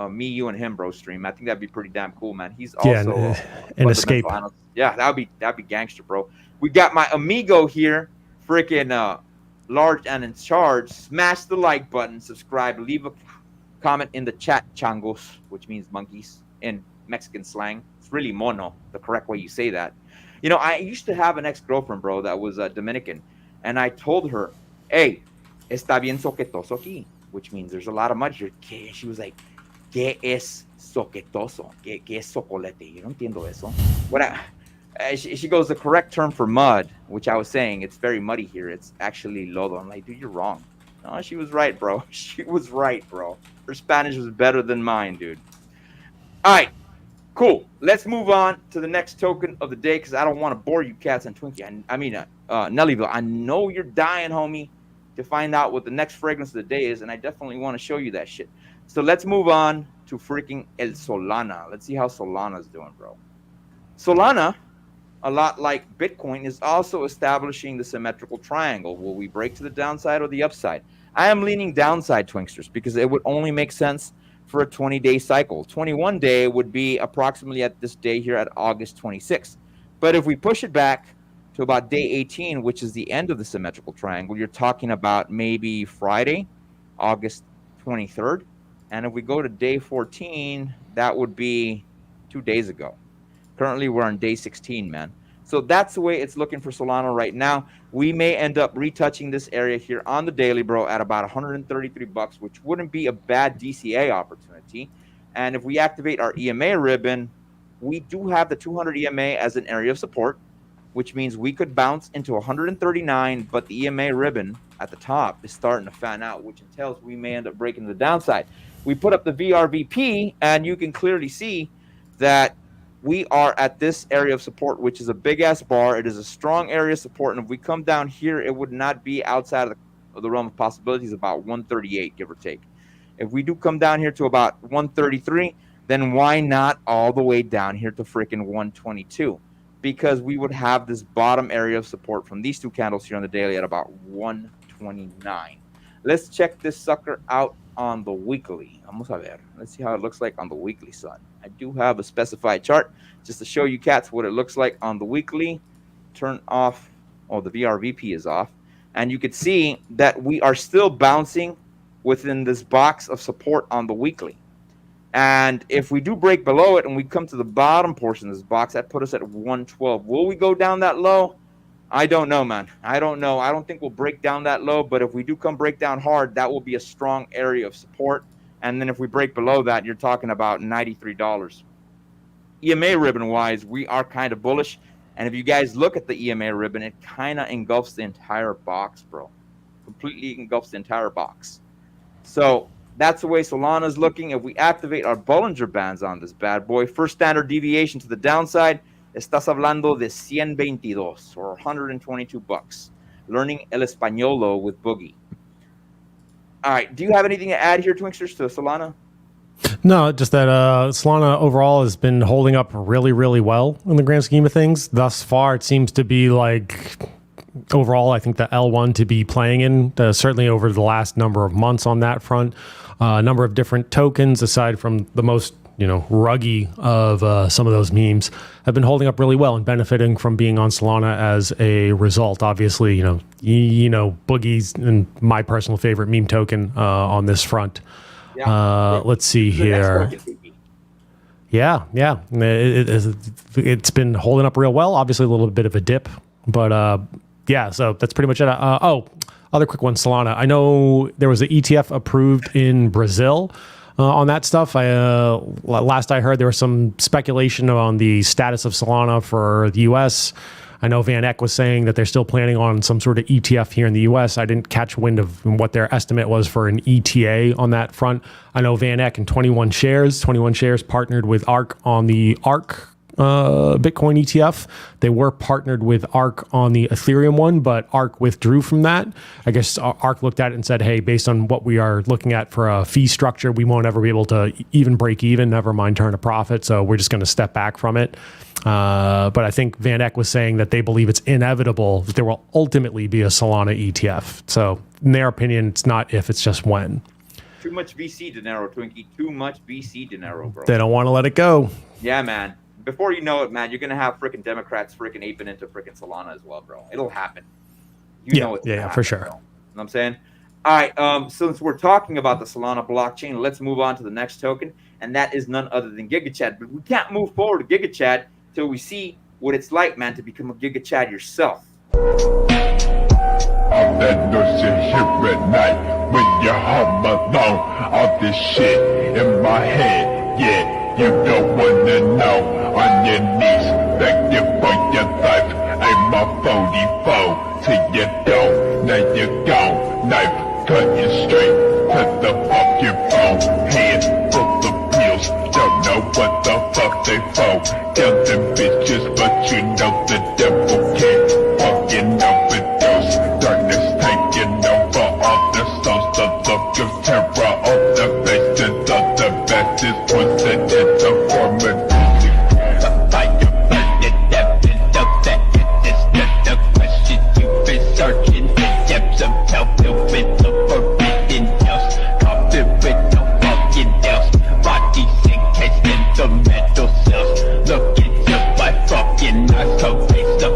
me, you, and him, bro stream. I think that'd be pretty damn cool, man. He's also an escape. Yeah, that'd be gangster, bro. We got my amigo here freaking large and in charge, smash the like button, subscribe, leave a comment in the chat, changos, which means monkeys in Mexican slang. It's really mono, the correct way you say that. You know, I used to have an ex-girlfriend, bro, that was Dominican, and I told her, hey, está bien soquetoso aquí, which means there's a lot of mud here. She was like, ¿qué es soquetoso? ¿Qué es socolete? Yo no entiendo eso. She goes, the correct term for mud, which I was saying, it's very muddy here. It's actually lodo. I'm like, dude, you're wrong. No, she was right, bro. She was right, bro. Her Spanish was better than mine, dude. All right, cool. Let's move on to the next token of the day because I don't want to bore you cats and Twinkie. I mean, Nellyville, I know you're dying, homie, to find out what the next fragrance of the day is, and I definitely want to show you that shit. So let's move on to freaking El Solana. Let's see how Solana's doing, bro. Solana, a lot like Bitcoin, is also establishing the symmetrical triangle. Will we break to the downside or the upside? I am leaning downside, Twinksters, because it would only make sense for a 20-day cycle. 21-day would be approximately at this day here at August 26th. But if we push it back to about day 18, which is the end of the symmetrical triangle, you're talking about maybe Friday, August 23rd. And if we go to day 14, that would be 2 days ago. Currently, we're on day 16, man. So that's the way it's looking for Solana right now. We may end up retouching this area here on the daily, bro, at about 133 bucks, which wouldn't be a bad DCA opportunity. And if we activate our EMA ribbon, we do have the 200 EMA as an area of support, which means we could bounce into 139, but the EMA ribbon at the top is starting to fan out, which entails we may end up breaking the downside. We put up the VRVP, and you can clearly see that we are at this area of support, which is a big-ass bar. It is a strong area of support, and if we come down here, it would not be outside of the realm of possibilities, about 138, give or take. If we do come down here to about 133, then why not all the way down here to freaking 122? Because we would have this bottom area of support from these two candles here on the daily at about 129. Let's check this sucker out on the weekly. Vamos a ver. Let's see how it looks like on the weekly, son. I do have a specified chart just to show you cats what it looks like on the weekly. Turn off, oh, the VRVP is off. And you can see that we are still bouncing within this box of support on the weekly. And if we do break below it and we come to the bottom portion of this box, that put us at 112. Will we go down that low? I don't know, man. I don't know. I don't think we'll break down that low, but if we do come break down hard, that will be a strong area of support. And then if we break below that, you're talking about $93. EMA ribbon-wise, we are kind of bullish. And if you guys look at the EMA ribbon, it kind of engulfs the entire box, bro. Completely engulfs the entire box. So that's the way Solana's looking. If we activate our Bollinger Bands on this bad boy, first standard deviation to the downside, estás hablando de 122 or 122 bucks. Learning El Españolo with Boogie. All right. Do you have anything to add here, Twinksters, to Solana? No, just that Solana overall has been holding up really, really well in the grand scheme of things. Thus far, it seems to be like overall, I think the L1 to be playing in, certainly over the last number of months on that front. A number of different tokens, aside from the most ruggy of some of those memes, have been holding up really well and benefiting from being on Solana as a result. Obviously, Boogie's and my personal favorite meme token on this front. Yeah. Let's see here. Yeah. It's been holding up real well. Obviously, a little bit of a dip, but yeah. So that's pretty much it. Other quick one, Solana. I know there was an ETF approved in Brazil. On that stuff, last I heard, there was some speculation on the status of Solana for the U.S. I know Van Eck was saying that they're still planning on some sort of ETF here in the U.S. I didn't catch wind of what their estimate was for an ETA on that front. I know Van Eck and 21 Shares partnered with ARK on the ARK Bitcoin ETF. They were partnered with ARK on the Ethereum one, but ARK withdrew from that. I guess ARK looked at it and said, hey, based on what we are looking at for a fee structure, we won't ever be able to even break even, never mind turn a profit. So we're just going to step back from it. But I think Van Eck was saying that they believe it's inevitable that there will ultimately be a Solana ETF. So in their opinion, it's not if, it's just when. Too much VC dinero, Twinkie. Too much VC dinero, bro. They don't want to let it go. Yeah, man. Before you know it, man, you're going to have freaking Democrats freaking aping into freaking Solana as well, bro. It'll happen. You Yeah, know it's yeah, gonna for happen, sure. bro. You know what I'm saying? All right, since we're talking about the Solana blockchain, let's move on to the next token, and that is none other than GigaChad. But we can't move forward to GigaChad till we see what it's like, man, to become a GigaChad yourself. All that noise you hear at night when you're home alone. All this shit in my head, yeah, you don't wanna know. On your knees, begging for your life. I'm a 44 till you don't. Now you're gone, knife cutting straight to the fucking bone. Hand full of pills, don't know what the fuck they for. Kill them bitches, but you know the devil can't fucking overdose. Darkness taking over all the souls, the look of terror on the faces of the bastards. Was an informant. The fire burning evidence of that it is not the question you've been searching. The depths of hell filled with the forbidden house. Coffin with no fucking else. Bodies encased in the metal cells. Look into my fucking eyes, so face up.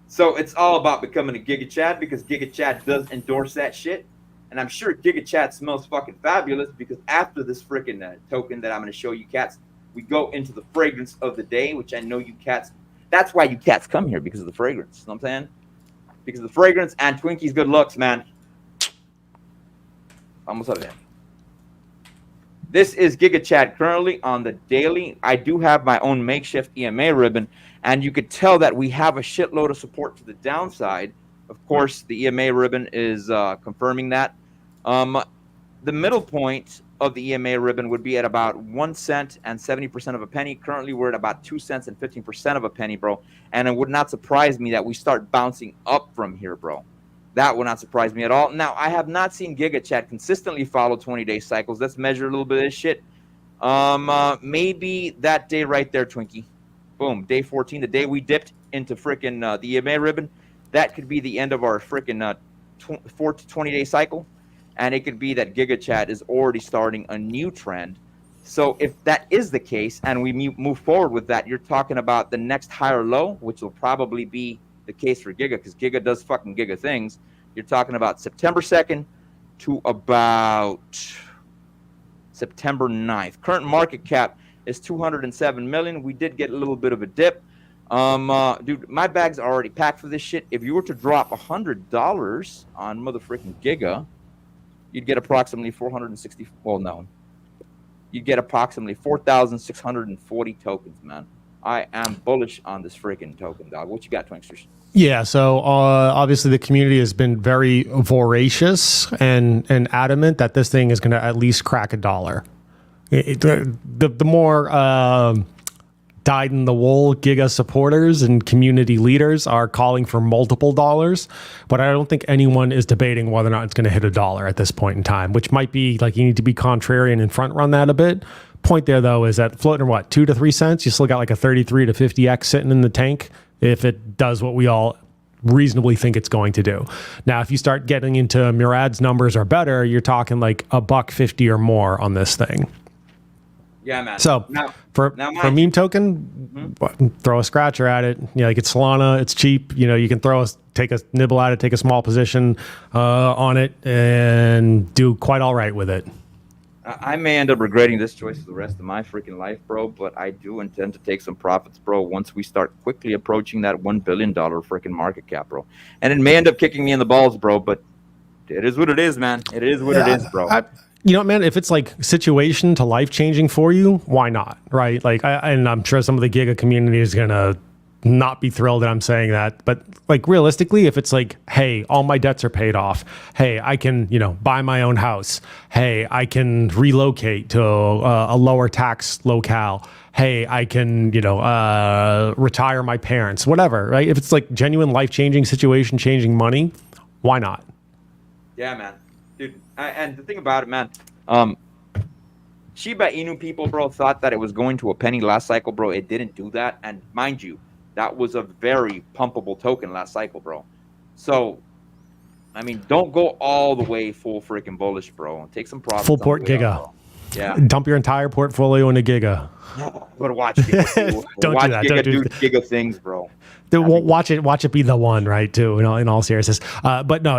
So it's all about becoming a GigaChad because GigaChad does endorse that shit. And I'm sure GigaChad smells fucking fabulous because after this freaking token that I'm going to show you cats, we go into the fragrance of the day, which I know you cats, that's why you cats come here, because of the fragrance. You know what I'm saying? Because of the fragrance and Twinkie's good looks, man. Almost out of there. This is GigaChad currently on the daily. I do have my own makeshift EMA ribbon, and you could tell that we have a shitload of support to the downside. Of course, the EMA ribbon is confirming that. The middle point of the EMA ribbon would be at about 1 cent and 70% of a penny. Currently, we're at about 2 cents and 15% of a penny, bro. And it would not surprise me that we start bouncing up from here, bro. That would not surprise me at all. Now, I have not seen GigaChad consistently follow 20-day cycles. Let's measure a little bit of this shit. Maybe that day right there, Twinkie. Boom, day 14, the day we dipped into frickin' the EMA ribbon. That could be the end of our frickin' 4 to 20-day cycle. And it could be that GigaChad is already starting a new trend. So if that is the case and we move forward with that, you're talking about the next higher low, which will probably be the case for Giga, because Giga does fucking Giga things. You're talking about September 2nd to about September 9th. Current market cap is 207 million. We did get a little bit of a dip. Dude, my bags are already packed for this shit. If you were to drop $100 on motherfucking Giga, you'd get approximately 460. Well, no, you'd get approximately 4,640 tokens, man. I am bullish on this freaking token, dog. What you got, Twinksters? Yeah, so obviously the community has been very voracious and adamant that this thing is going to at least crack $1. The more dyed-in-the-wool Giga supporters and community leaders are calling for multiple dollars, but I don't think anyone is debating whether or not it's going to hit $1 at this point in time, which might be like you need to be contrarian and front run that a bit. Point there, though, is that floating what, 2 to 3 cents? You still got like a 33 to 50x sitting in the tank if it does what we all reasonably think it's going to do. Now, if you start getting into Murad's numbers or better, you're talking like $1.50 or more on this thing. Yeah, man. So for meme token, throw a scratcher at it. You know, like it's Solana, it's cheap. You know, you can take a nibble at it, take a small position on it, and do quite all right with it. I may end up regretting this choice for the rest of my freaking life, bro, but I do intend to take some profits, bro, once we start quickly approaching that $1 billion freaking market cap, bro. And it may end up kicking me in the balls, bro, but it is what it is, man. It is what it is, bro. You know, man, if it's like situation to life changing for you, why not? Right. Like, and I'm sure some of the Giga community is going to not be thrilled that I'm saying that. But like realistically, if it's like, hey, all my debts are paid off. Hey, I can, buy my own house. Hey, I can relocate to a lower tax locale. Hey, I can, retire my parents, whatever. Right. If it's like genuine life changing situation, changing money, why not? Yeah, man. Dude, and the thing about it, man, Shiba Inu people, bro, thought that it was going to a penny last cycle, bro. It didn't do that. And mind you, that was a very pumpable token last cycle, bro. So, I mean, don't go all the way full freaking bullish, bro. Take some profits. Full port Giga. Yeah. Dump your entire portfolio into Giga. But watch Giga. Don't watch do that. Giga Don't do Giga things, bro. Watch it be the one, right? Too, in all seriousness. But no,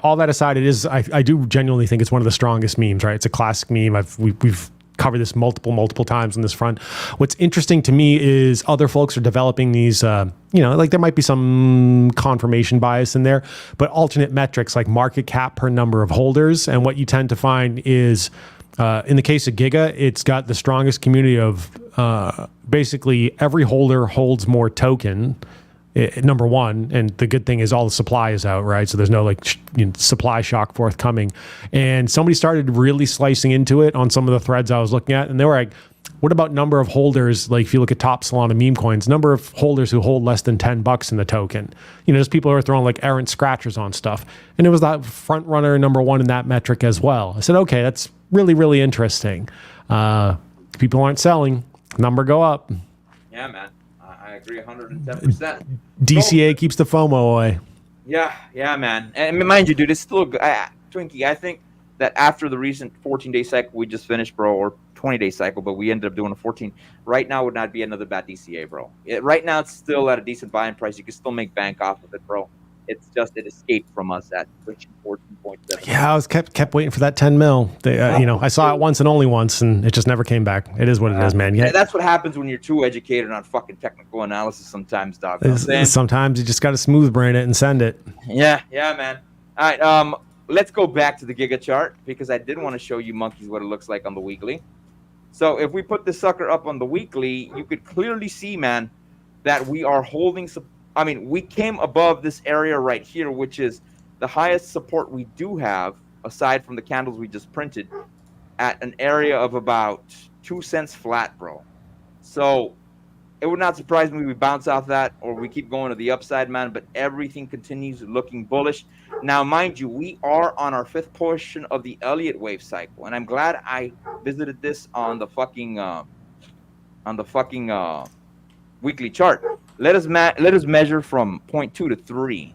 all that aside, it is. I do genuinely think it's one of the strongest memes, right? It's a classic meme. We've covered this multiple times on this front. What's interesting to me is other folks are developing these. Like there might be some confirmation bias in there, but alternate metrics like market cap per number of holders. And what you tend to find is, in the case of Giga, it's got the strongest community of basically every holder holds more token, number one. And the good thing is all the supply is out, right? So there's no supply shock forthcoming. And somebody started really slicing into it on some of the threads I was looking at. And they were like, what about number of holders? Like if you look at Top Solana meme coins, number of holders who hold less than $10 in the token. There's people who are throwing like errant scratchers on stuff. And it was that front runner number one in that metric as well. I said, okay, that's really, really interesting. People aren't selling, number go up. Yeah, man. I agree 110%. DCA keeps the FOMO away. Yeah, man. And mind you, dude, it's still Twinkie. I think that after the recent 14-day cycle we just finished, bro, or 20-day cycle, but we ended up doing a 14. Right now would not be another bad DCA, bro. Right now it's still at a decent buying price. You can still make bank off of it, bro. It's just it escaped from us at 14.7. Yeah, I was kept waiting for that 10 mil. I saw it once and only once, and it just never came back. It is what it is, man. Yeah, that's what happens when you're too educated on fucking technical analysis. Sometimes, dog. Sometimes you just got to smooth brain it and send it. Yeah, man. All right, let's go back to the Giga chart because I did want to show you monkeys what it looks like on the weekly. So if we put this sucker up on the weekly, you could clearly see, man, that we are holding. We came above this area right here, which is the highest support we do have, aside from the candles we just printed, at an area of about 2 cents flat, bro. So it would not surprise me we bounce off that or we keep going to the upside, man, but everything continues looking bullish. Now, mind you, we are on our fifth portion of the Elliott wave cycle, and I'm glad I visited this on the fucking weekly chart. Let us measure from 0.2 to 3,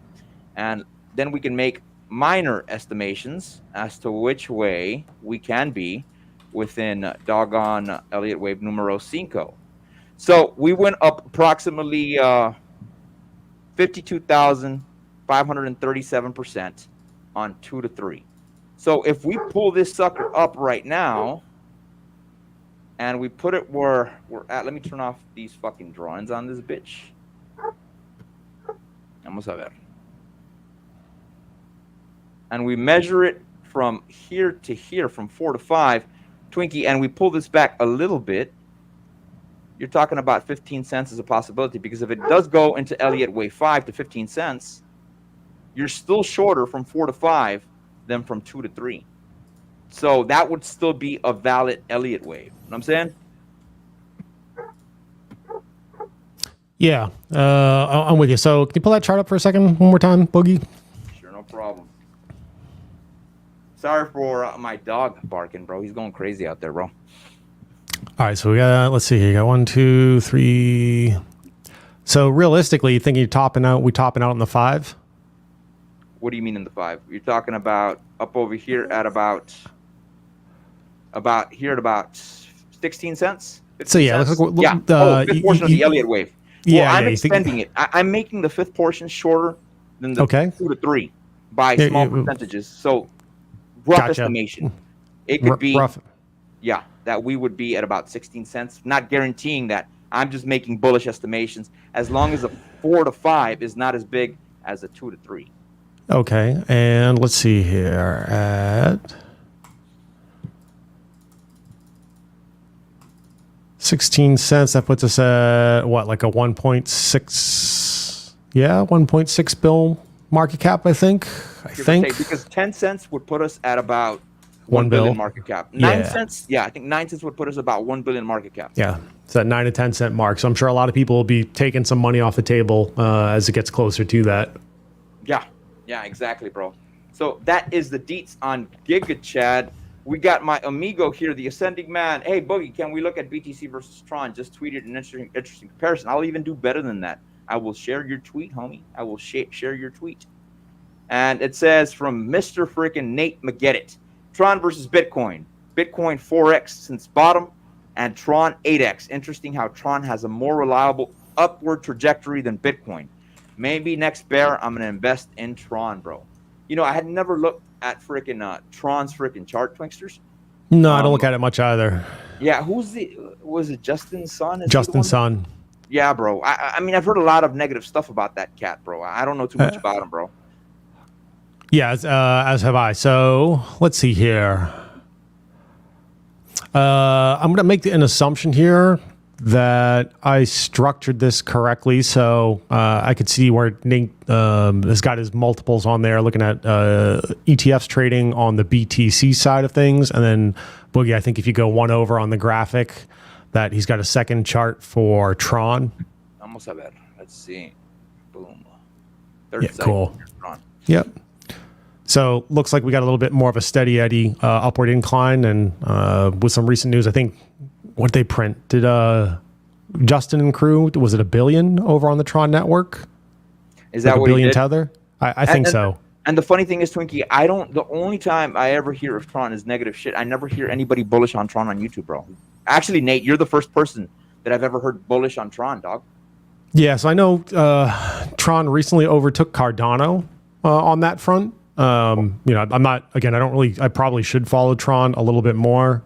and then we can make minor estimations as to which way we can be within doggone Elliott wave numero 5. So we went up approximately 52,537% on 2 to 3. So if we pull this sucker up right now and we put it where we're at, let me turn off these fucking drawings on this bitch. Vamos a ver. And we measure it from here to here, from 4 to 5, Twinkie, and we pull this back a little bit. You're talking about 15 cents as a possibility, because if it does go into Elliott wave 5 to 15 cents, you're still shorter from 4 to 5 than from 2 to 3. So that would still be a valid Elliott wave. You know what I'm saying? Yeah, I'm with you. So can you pull that chart up for a second one more time, Boogie? Sure, no problem. Sorry for my dog barking, bro. He's going crazy out there, bro. All right, so we got, let's see here. You got 1, 2, 3. So realistically, you think we topping out in the 5? What do you mean in the 5? You're talking about up over here at about 16 cents? So yeah, cents? Fifth portion of the Elliott wave. Yeah, I'm extending it. I'm making the fifth portion shorter than the 2 to 3 by small percentages. So rough estimation. It could be rough. Yeah, that we would be at about 16 cents. Not guaranteeing that. I'm just making bullish estimations. As long as a 4 to 5 is not as big as a 2 to 3. Okay, and let's see here at 16 cents. That puts us at what, like a 1.6? Yeah, 1.6 bill market cap. I think. Because 10 cents would put us at about 1 billion market cap. 9 cents, I think 9 cents would put us about 1 billion market cap. Yeah, it's that 9 to 10 cent mark. So I'm sure a lot of people will be taking some money off the table as it gets closer to that. Yeah, exactly, bro. So that is the deets on Giga, Chad. We got my amigo here, the Ascending Man. Hey, Boogie, can we look at BTC versus Tron? Just tweeted an interesting comparison. I'll even do better than that. I will share your tweet, homie. I will share your tweet. And it says from Mr. Freaking Nate McGettit. Tron versus Bitcoin. Bitcoin 4x since bottom, and Tron 8x. Interesting how Tron has a more reliable upward trajectory than Bitcoin. Maybe next bear, I'm gonna invest in Tron, bro. You know, I had never looked at freaking Tron's freaking chart, Twingsters. No, I don't look at it much either. Yeah, was it Justin's son? Justin's son. Yeah, bro. I mean, I've heard a lot of negative stuff about that cat, bro. I don't know too much about him, bro. Yeah, as have I. So let's see here. I'm going to make an assumption here that I structured this correctly. So I could see where Nate has got his multiples on there, looking at ETFs trading on the BTC side of things. And then Boogie, I think if you go one over on the graphic, that he's got a second chart for Tron. Almost have it. Let's see. Boom. Yeah, cool. Tron. Yep. So looks like we got a little bit more of a steady eddy upward incline, and with some recent news, I think what did they print? Did Justin and crew, was it $1 billion over on the Tron network? Is that like what $1 billion he did? tether? I think so. And the funny thing is, Twinkie, the only time I ever hear of Tron is negative shit. I never hear anybody bullish on Tron on YouTube, bro. Actually, Nate, you're the first person that I've ever heard bullish on Tron, dog. Yeah, so I know Tron recently overtook Cardano on that front. You know, I'm not, again, I probably should follow Tron a little bit more.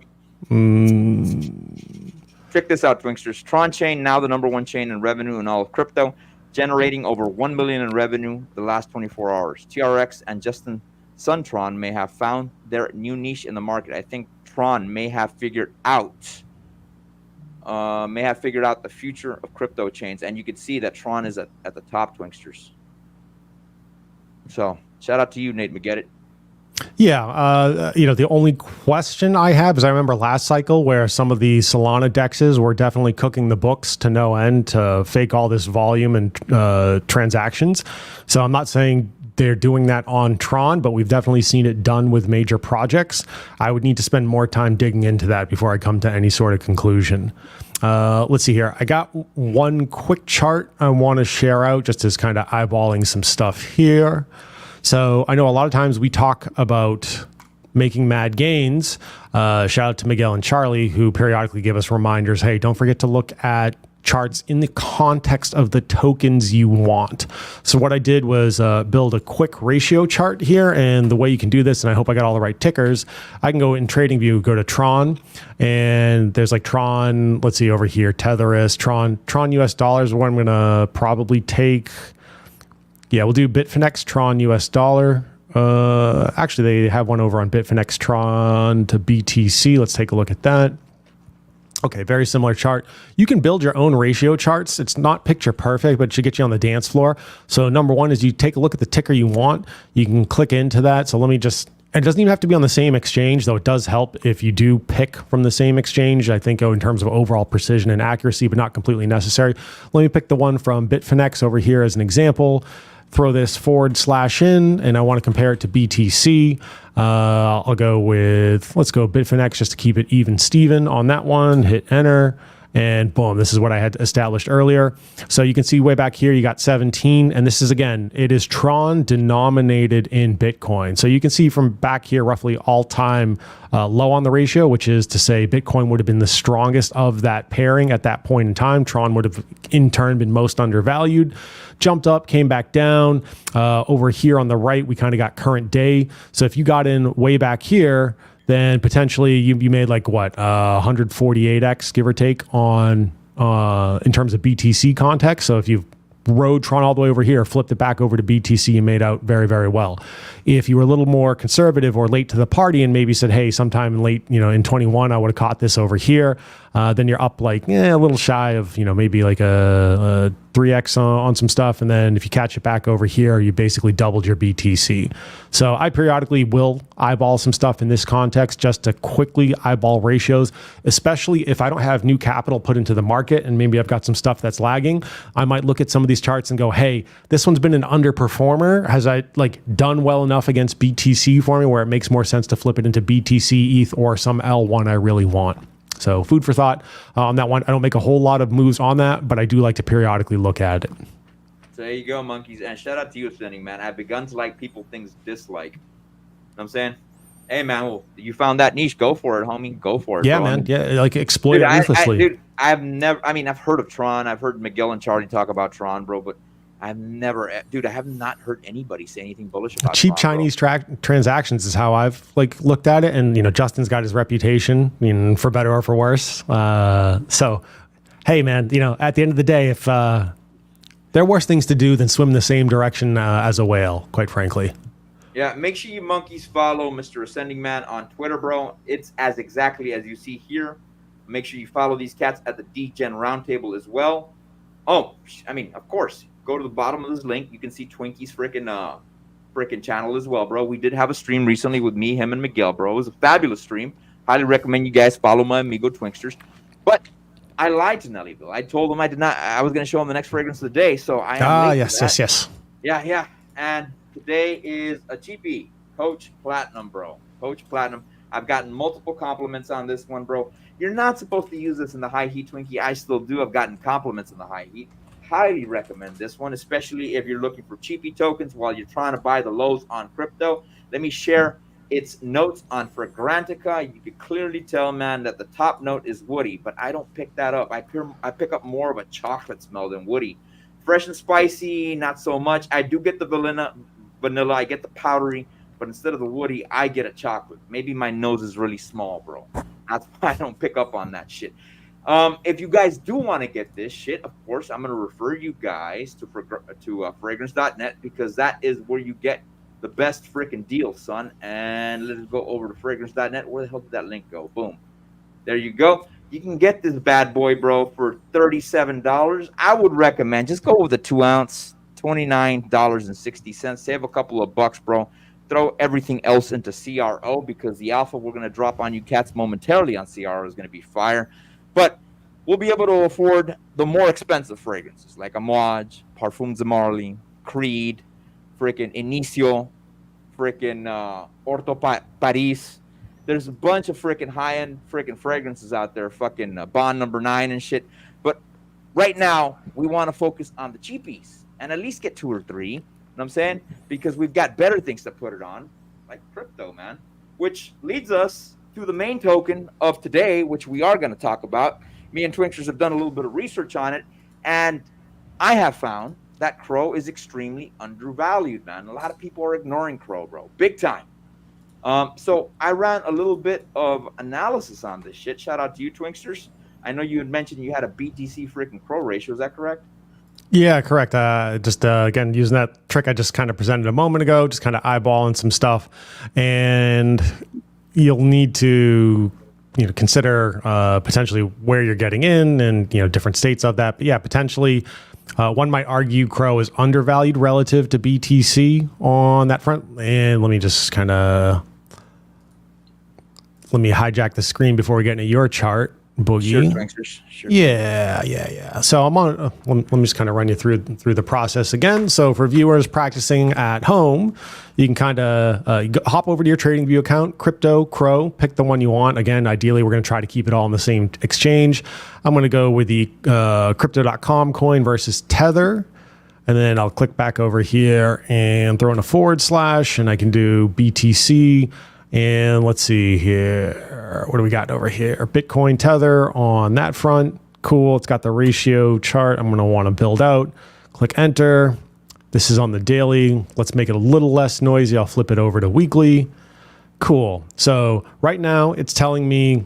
Check this out, Twingsters. Tron chain, now the #1 chain in revenue in all of crypto, generating over $1 million in revenue the last 24 hours. TRX and Justin Suntron may have found their new niche in the market. I think Tron may have figured out the future of crypto chains, and you can see that Tron is at the top, Twingsters. So shout out to you, Nate McGettit. Yeah, you know, the only question I have is I remember last cycle where some of the Solana dexes were definitely cooking the books to no end to fake all this volume and transactions. So I'm not saying they're doing that on Tron, but we've definitely seen it done with major projects. I would need to spend more time digging into that before I come to any sort of conclusion. Let's see here. I got one quick chart I want to share out just as kind of eyeballing some stuff here. So I know a lot of times we talk about making mad gains. Shout out to Miguel and Charlie, who periodically give us reminders. Hey, don't forget to look at charts in the context of the tokens you want. So what I did was build a quick ratio chart here. And the way you can do this, and I hope I got all the right tickers, I can go in TradingView, go to Tron, and there's like Tron, let's see over here, Tetherist, Tron US dollars, where I'm going to probably take... Yeah, we'll do Bitfinex Tron US dollar. Actually, they have one over on Bitfinex Tron to BTC. Let's take a look at that. Okay, very similar chart. You can build your own ratio charts. It's not picture perfect, but it should get you on the dance floor. So number one is you take a look at the ticker you want. You can click into that. So let me just... It doesn't even have to be on the same exchange, though it does help if you do pick from the same exchange, I think, in terms of overall precision and accuracy, but not completely necessary. Let me pick the one from Bitfinex over here as an example. Throw this / in, and I want to compare it to BTC. I'll go with, let's go Bitfinex just to keep it even Steven on that one. Hit enter. And boom, this is what I had established earlier. So you can see way back here, you got 17. And this is, again, it is Tron denominated in Bitcoin. So you can see from back here, roughly all-time low on the ratio, which is to say Bitcoin would have been the strongest of that pairing at that point in time. Tron would have, in turn, been most undervalued. Jumped up, came back down. Over here on the right, we kind of got current day. So if you got in way back here, then potentially you made like what, 148x, give or take, on in terms of BTC context. So if you rode Tron all the way over here, flipped it back over to BTC, you made out very, very well. If you were a little more conservative or late to the party and maybe said, hey, sometime in late, in 21, I would have caught this over here, then you're up like a little shy of, maybe like a 3x on some stuff. And then if you catch it back over here, you basically doubled your BTC. So I periodically will eyeball some stuff in this context just to quickly eyeball ratios, especially if I don't have new capital put into the market and maybe I've got some stuff that's lagging. I might look at some of these charts and go, hey, this one's been an underperformer. Has I done well enough against BTC for me where it makes more sense to flip it into BTC, ETH, or some L1 I really want? So food for thought on that one. I don't make a whole lot of moves on that, but I do like to periodically look at it. So there you go, monkeys. And shout out to you, Sending, man. I've begun to like people things dislike. You know what I'm saying? Hey man, well, you found that niche. Go for it, homie. Go for it, Yeah, bro. I man. mean, Yeah, like exploit dude, it ruthlessly. dude, I've never. I mean, I've heard of Tron. I've heard Miguel and Charlie talk about Tron, bro. But I've never, dude. I have not heard anybody say anything bullish about Cheap Tron, Chinese transactions is how I've like looked at it, and Justin's got his reputation, for better or for worse. So, hey, man, at the end of the day, if there are worse things to do than swim the same direction as a whale, quite frankly. Yeah, make sure you monkeys follow Mr. Ascending Man on Twitter, bro. It's as exactly as you see here. Make sure you follow these cats at the D-Gen Roundtable as well. Oh, I mean, of course, go to the bottom of this link. You can see Twinkie's freaking channel as well, bro. We did have a stream recently with me, him, and Miguel, bro. It was a fabulous stream. Highly recommend you guys follow my amigo Twinksters. But I lied to Nellyville. I told him I was going to show him the next fragrance of the day. So I am late for that. Yes. Yeah. And today is a cheapie, Coach Platinum, bro. Coach Platinum. I've gotten multiple compliments on this one, bro. You're not supposed to use this in the high heat, Twinkie. I still do. I've gotten compliments in the high heat. Highly recommend this one, especially if you're looking for cheapie tokens while you're trying to buy the lows on crypto. Let me share its notes on Fragrantica. You could clearly tell, man, that the top note is woody, but I don't pick that up. I pick up more of a chocolate smell than woody. Fresh and spicy, not so much. I do get the vanilla, I get the powdery, but instead of the woody, I get a chocolate. Maybe my nose is really small, bro. That's why I don't pick up on that shit. If you guys do want to get this shit, of course, I'm going to refer you guys to fragrance.net, because that is where you get the best freaking deal, son. And let's go over to fragrance.net. Where the hell did that link go? Boom. There you go. You can get this bad boy, bro, for $37. I would recommend just go with a 2 ounce, $29.60. Save a couple of bucks, bro. Throw everything else into CRO, because the alpha we're going to drop on you cats momentarily on CRO is going to be fire. But we'll be able to afford the more expensive fragrances like Amouage, Parfums de Marly, Creed, freaking Inicio, freaking Orto Paris. There's a bunch of freaking high-end freaking fragrances out there, fucking Bond number 9 and shit. But right now, we want to focus on the cheapies and at least get 2 or 3. You know what I'm saying? Because we've got better things to put it on, like crypto, man. Which leads us to the main token of today, which we are going to talk about. Me and Twinksters have done a little bit of research on it, and I have found that Crow is extremely undervalued, man. A lot of people are ignoring Crow, bro. Big time. So I ran a little bit of analysis on this shit. Shout out to you, Twinksters. I know you had mentioned you had a BTC freaking Crow ratio. Is that correct? Yeah, correct. Just again, using that trick I just kind of presented a moment ago, just kind of eyeballing some stuff. And you'll need to consider potentially where you're getting in and different states of that. But yeah, potentially one might argue Crow is undervalued relative to BTC on that front. And let me hijack the screen before we get into your chart, Boogie. Sure. Yeah. So I'm on. Let me just kind of run you through the process again. So for viewers practicing at home, you can kind of hop over to your TradingView account, Crypto, Crow, pick the one you want. Again, ideally, we're going to try to keep it all in the same exchange. I'm going to go with the Crypto.com coin versus Tether. And then I'll click back over here and throw in a /, and I can do BTC. And let's see here. What do we got over here? Bitcoin Tether on that front. Cool. It's got the ratio chart I'm going to want to build out. Click enter. This is on the daily. Let's make it a little less noisy. I'll flip it over to weekly. Cool. So right now it's telling me,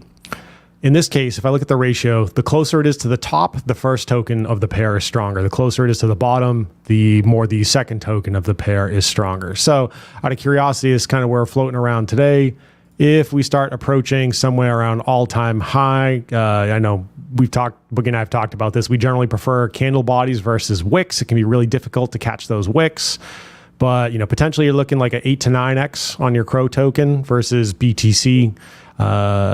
in this case, if I look at the ratio, the closer it is to the top, the first token of the pair is stronger. The closer it is to the bottom, the more the second token of the pair is stronger. So out of curiosity, this is kind of where we're floating around today. If we start approaching somewhere around all-time high, I know Boogie and I have talked about this. We generally prefer candle bodies versus wicks. It can be really difficult to catch those wicks. But potentially you're looking like an 8 to 9x on your Crow token versus BTC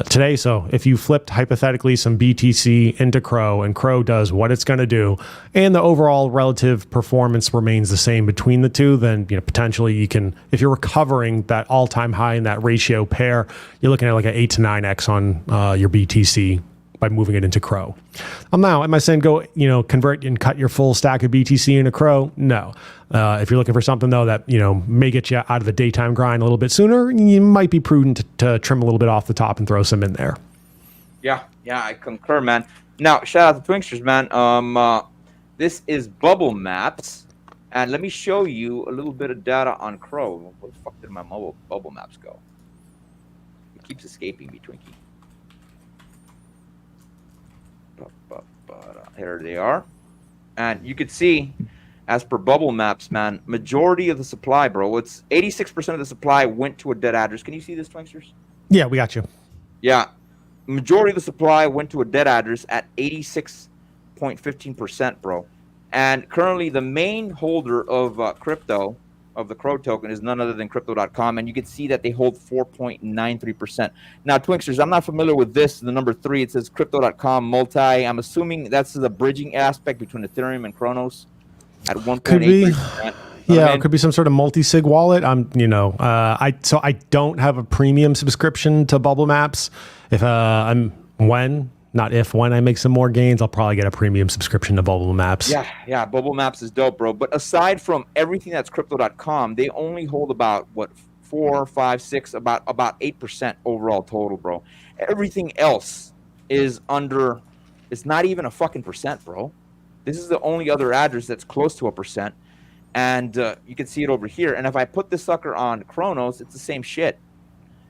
today. So if you flipped hypothetically some BTC into Crow and Crow does what it's going to do, and the overall relative performance remains the same between the two, then potentially you can, if you're recovering that all-time high in that ratio pair, you're looking at like an 8 to 9x on your BTC by moving it into Crow. Now, am I saying go, convert and cut your full stack of BTC into Crow? No. If you're looking for something though that, may get you out of the daytime grind a little bit sooner, you might be prudent to trim a little bit off the top and throw some in there. Yeah, I concur, man. Now, shout out to Twinksters, man. This is Bubble Maps. And let me show you a little bit of data on Crow. Where the fuck did my mobile Bubble Maps go? It keeps escaping me, Twinkie. Here they are. And you could see, as per Bubble Maps, man, majority of the supply, bro, it's 86% of the supply went to a dead address. Can you see this, Twinksters? Yeah, we got you. Yeah. Majority of the supply went to a dead address at 86.15%, bro. And currently, the main holder of crypto, of the Crow token, is none other than Crypto.com. And you can see that they hold 4.93%. Now, Twinksters, I'm not familiar with this. The number 3, it says Crypto.com multi. I'm assuming that's the bridging aspect between Ethereum and Chronos at 1.83%. Could be. Yeah, I mean? it could be some sort of multi-sig wallet. I don't have a premium subscription to Bubble Maps. When I make some more gains, I'll probably get a premium subscription to Bubble Maps. Yeah, Bubble Maps is dope, bro. But aside from everything that's Crypto.com, they only hold about, 4, 5, 6, about 8% overall total, bro. Everything else is under, it's not even a fucking percent, bro. This is the only other address that's close to a percent. And you can see it over here. And if I put this sucker on Chronos, it's the same shit.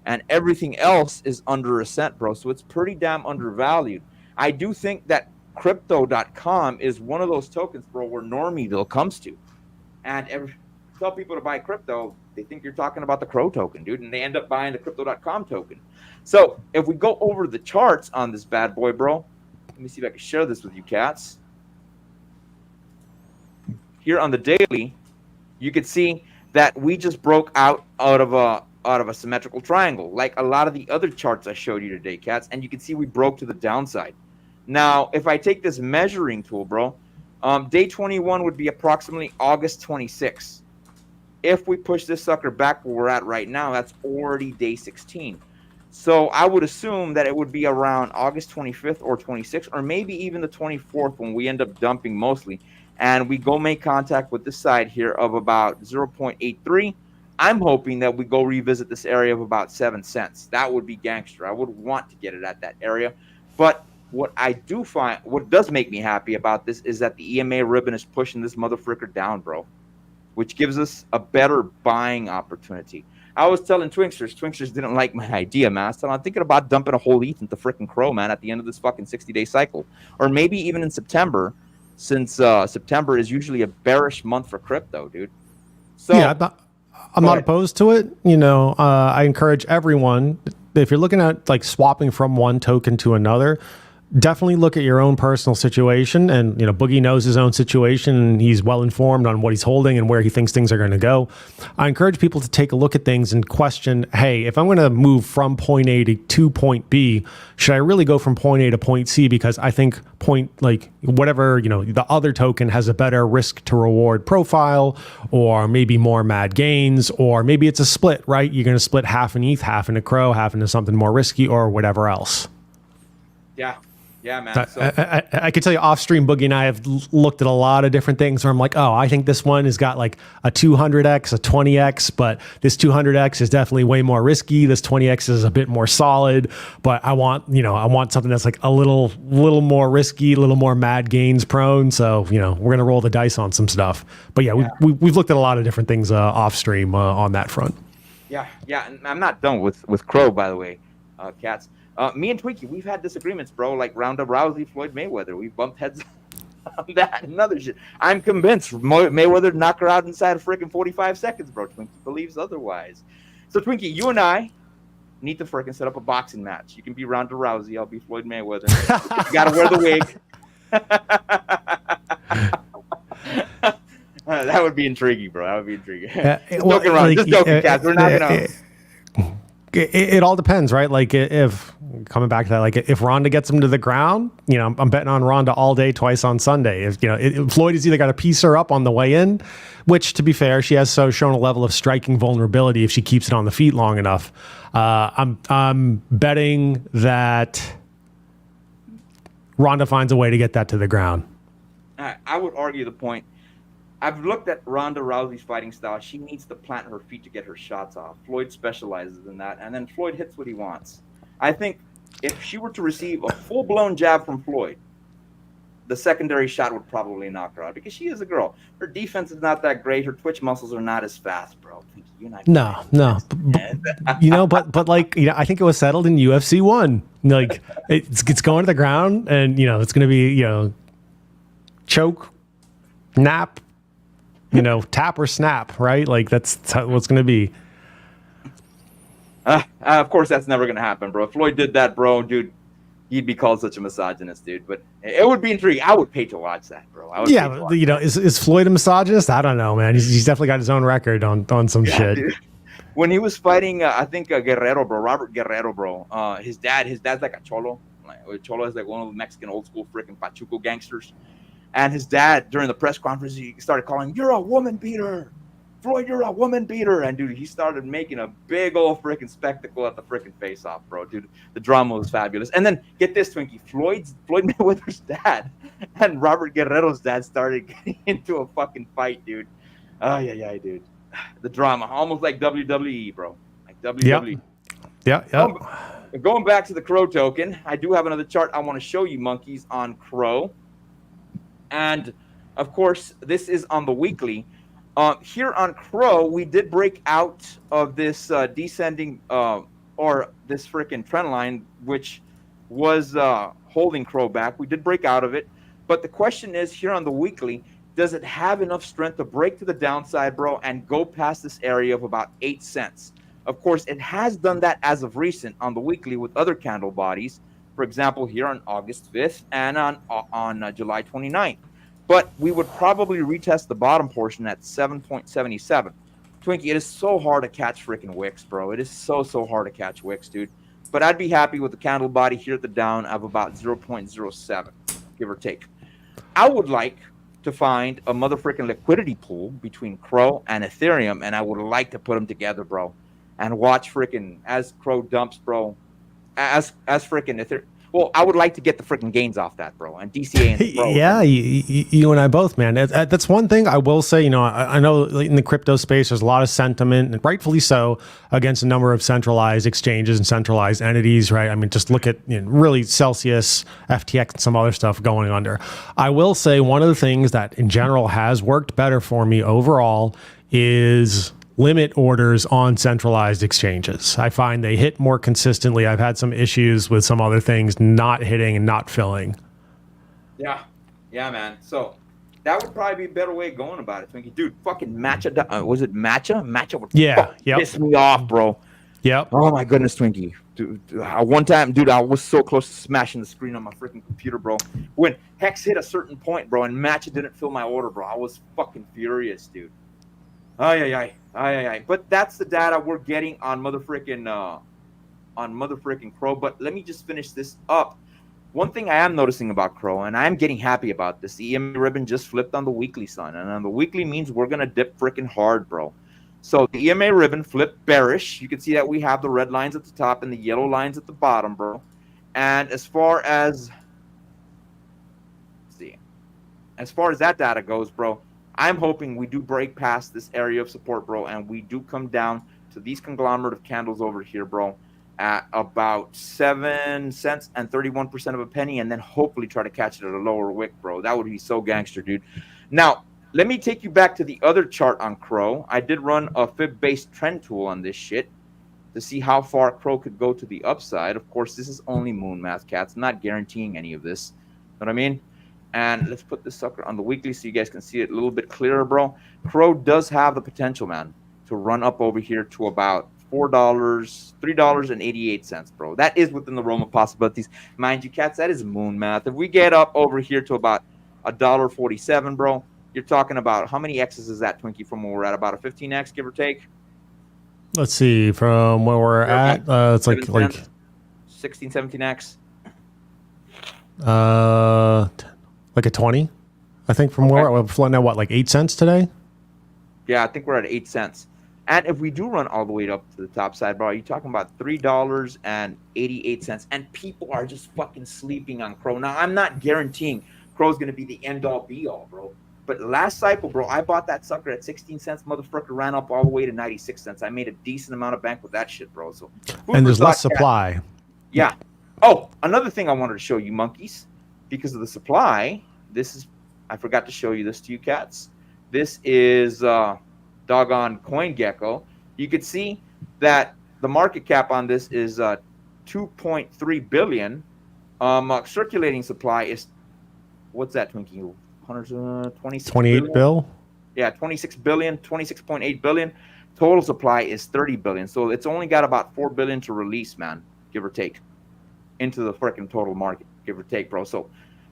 And everything else is under a cent, bro. So it's pretty damn undervalued. I do think that Crypto.com is one of those tokens, bro, where Normieville comes to. And tell people to buy crypto, they think you're talking about the Crow token, dude. And they end up buying the Crypto.com token. So if we go over the charts on this bad boy, bro, let me see if I can share this with you cats. Here on the daily, you can see that we just broke out of a symmetrical triangle, like a lot of the other charts I showed you today, cats. And you can see we broke to the downside. Now, if I take this measuring tool, bro, day 21 would be approximately August 26. If we push this sucker back where we're at right now, that's already day 16. So I would assume that it would be around August 25th or 26th, or maybe even the 24th when we end up dumping mostly. And we go make contact with this side here of about 0.83. I'm hoping that we go revisit this area of about 7 cents. That would be gangster. I would want to get it at that area. But what I do find, what does make me happy about this is that the EMA ribbon is pushing this motherfricker down, bro, which gives us a better buying opportunity. I was telling Twinksters didn't like my idea, man. I was I'm thinking about dumping a whole ETH into freaking Crow, man, at the end of this fucking 60-day cycle. Or maybe even in September, since September is usually a bearish month for crypto, dude. So yeah, I'm not opposed to it. I encourage everyone, if you're looking at like swapping from one token to another, definitely look at your own personal situation. And, Boogie knows his own situation and he's well informed on what he's holding and where he thinks things are going to go. I encourage people to take a look at things and question, hey, if I'm going to move from point A to point B, should I really go from point A to point C? Because I think the other token has a better risk to reward profile, or maybe more mad gains, or maybe it's a split, right? You're going to split half in ETH, half into Crow, half into something more risky or whatever else. Yeah, man. So I could tell you off stream, Boogie and I have looked at a lot of different things where I'm like, oh, I think this one has got like a 200x, a 20x, but this 200x is definitely way more risky. This 20x is a bit more solid, but I want something that's like a little more risky, a little more mad gains prone. So, we're going to roll the dice on some stuff. But yeah, we've looked at a lot of different things off stream on that front. Yeah. And I'm not done with Crow, by the way, cats. Me and Twinkie, we've had disagreements, bro, like Ronda Rousey, Floyd Mayweather. We bumped heads on that and other shit. I'm convinced Mayweather knock her out inside of freaking 45 seconds, bro. Twinkie believes otherwise. So, Twinkie, you and I need to freaking set up a boxing match. You can be Ronda Rousey. I'll be Floyd Mayweather. You got to wear the wig. That would be intriguing, bro. That would be intriguing. Just joking, cats. We're not going to... It all depends, right? Like if coming back to that, like if Ronda gets him to the ground, I'm betting on Ronda all day, twice on Sunday. If Floyd has either got to piece her up on the way in, which to be fair, she has shown a level of striking vulnerability if she keeps it on the feet long enough. I'm betting that Ronda finds a way to get that to the ground. I would argue the point. I've looked at Ronda Rousey's fighting style. She needs to plant her feet to get her shots off. Floyd specializes in that, and then Floyd hits what he wants. I think if she were to receive a full-blown jab from Floyd, the secondary shot would probably knock her out because she is a girl. Her defense is not that great. Her twitch muscles are not as fast, bro. No. But like, I think it was settled in UFC 1. Like, it's going to the ground, and it's going to be choke, nap, tap or snap, right? Like that's what's going to be. Of course, that's never going to happen, bro. If Floyd did that, bro, dude, he'd be called such a misogynist, dude. But it would be intriguing. I would pay to watch that, bro. Is Floyd a misogynist? I don't know, man. He's definitely got his own record on some shit. Dude. When he was fighting, I think Guerrero, bro, Robert Guerrero, bro. His dad's like a cholo. Cholo is like one of the Mexican old school freaking Pachuco gangsters. And his dad, during the press conference, he started calling, "You're a woman beater. Floyd, you're a woman beater." And, dude, he started making a big old freaking spectacle at the freaking face-off, bro. Dude, the drama was fabulous. And then, get this, Twinkie. Floyd Mayweather's dad and Robert Guerrero's dad started getting into a fucking fight, dude. Oh, yeah, dude. The drama, almost like WWE, bro. Like WWE. Yeah. Going back to the Crow token, I do have another chart I want to show you, monkeys, on Crow. And, of course, this is on the weekly. Here on Crow, we did break out of this descending or this freaking trend line, which was holding Crow back. We did break out of it. But the question is, here on the weekly, does it have enough strength to break to the downside, bro, and go past this area of about 8 cents? Of course, it has done that as of recent on the weekly with other candle bodies. For example, here on August 5th and on July 29th. But we would probably retest the bottom portion at 7.77. Twinkie, it is so hard to catch freaking wicks, bro. It is so hard to catch wicks, dude. But I'd be happy with the candle body here at the down of about 0.07, give or take. I would like to find a mother freaking liquidity pool between Crow and Ethereum, and I would like to put them together, bro, and watch freaking as Crow dumps, bro, as freaking Ethereum. Well, I would like to get the freaking gains off that, bro, and DCA and Crow. Yeah, you and I both, man. That's one thing I will say. I know in the crypto space, there's a lot of sentiment, and rightfully so, against a number of centralized exchanges and centralized entities, right? I mean, just look at really Celsius, FTX, and some other stuff going under. I will say one of the things that in general has worked better for me overall is limit orders on centralized exchanges. I find they hit more consistently. I've had some issues with some other things not hitting and not filling. Yeah, man. So that would probably be a better way of going about it, Twinkie. Dude, fucking Matcha. Was it Matcha? Matcha would piss me off, bro. Yep. Oh, my goodness, Twinkie. Dude, one time, dude, I was so close to smashing the screen on my freaking computer, bro. When Hex hit a certain point, bro, and Matcha didn't fill my order, bro, I was fucking furious, dude. Ay. But that's the data we're getting on mother freaking Crow. But let me just finish this up. One thing I am noticing about Crow, and I'm getting happy about this, the EMA ribbon just flipped on the weekly, son. And on the weekly means we're going to dip freaking hard, bro. So the EMA ribbon flipped bearish. You can see that we have the red lines at the top and the yellow lines at the bottom, bro. And as far as that data goes, bro, I'm hoping we do break past this area of support, bro, and we do come down to these conglomerate of candles over here, bro, at about 7 cents and 31% of a penny, and then hopefully try to catch it at a lower wick, bro. That would be so gangster, dude. Now, let me take you back to the other chart on Crow. I did run a fib-based trend tool on this shit to see how far Crow could go to the upside. Of course, this is only moon math, cats. I'm not guaranteeing any of this. Know what I mean? And let's put this sucker on the weekly so you guys can see it a little bit clearer, bro. Crow does have the potential, man, to run up over here to about $3.88, bro. That is within the realm of possibilities. Mind you, cats, that is moon math. If we get up over here to about $1.47, bro, you're talking about how many X's is that, Twinkie, from where we're at? About a 15X, give or take? Let's see, from where we're at, it's like 16, 17X. Like a 20, I think, from where we're floating at, what, like 8 cents today? Yeah, I think we're at 8 cents. And if we do run all the way up to the top side, bro, you're talking about $3.88, and people are just fucking sleeping on Crow. Now, I'm not guaranteeing Crow's gonna be the end all be all, bro. But last cycle, bro, I bought that sucker at 16 cents. Motherfucker ran up all the way to 96 cents. I made a decent amount of bank with that shit, bro. So, and there's less supply. Yeah. Oh, another thing I wanted to show you, monkeys, because of the supply. I forgot to show you this to you, cats. This is doggone CoinGecko. You could see that the market cap on this is 2.3 billion. Circulating supply is, what's that, Twinkie? 28 bill. Yeah, 26 billion, 26.8 billion. Total supply is 30 billion. So it's only got about 4 billion to release, man, give or take, into the freaking total market, give or take, bro. So,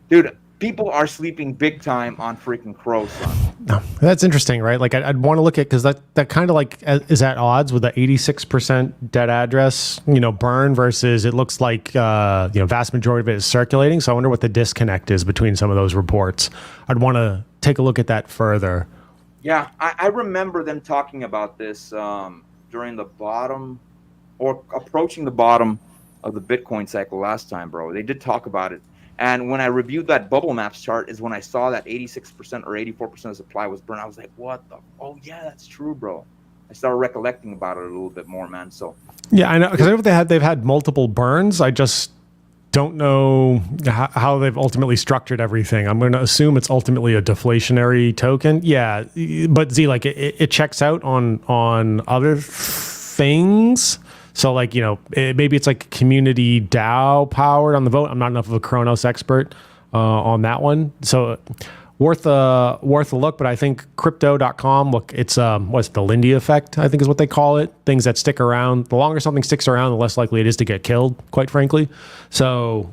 dude, people are sleeping big time on freaking Crow, son. No, that's interesting, right? Like I'd want to look at, because that kind of like is at odds with the 86% dead address, burn versus it looks like vast majority of it is circulating. So I wonder what the disconnect is between some of those reports. I'd want to take a look at that further. Yeah, I remember them talking about this during the bottom or approaching the bottom of the Bitcoin cycle last time, bro. They did talk about it. And when I reviewed that bubble maps chart is when I saw that 86% or 84% of supply was burned. I was like, what the? Oh, yeah, that's true, bro. I started recollecting about it a little bit more, man. So yeah, I know, because I know they've had multiple burns. I just don't know how they've ultimately structured everything. I'm going to assume it's ultimately a deflationary token. Yeah, but Z, like it checks out on other things. So like, maybe it's like community DAO powered on the vote. I'm not enough of a Kronos expert on that one. So worth a look, but I think crypto.com, look, it's what's the Lindy effect, I think is what they call it. Things that stick around. The longer something sticks around, the less likely it is to get killed, quite frankly. So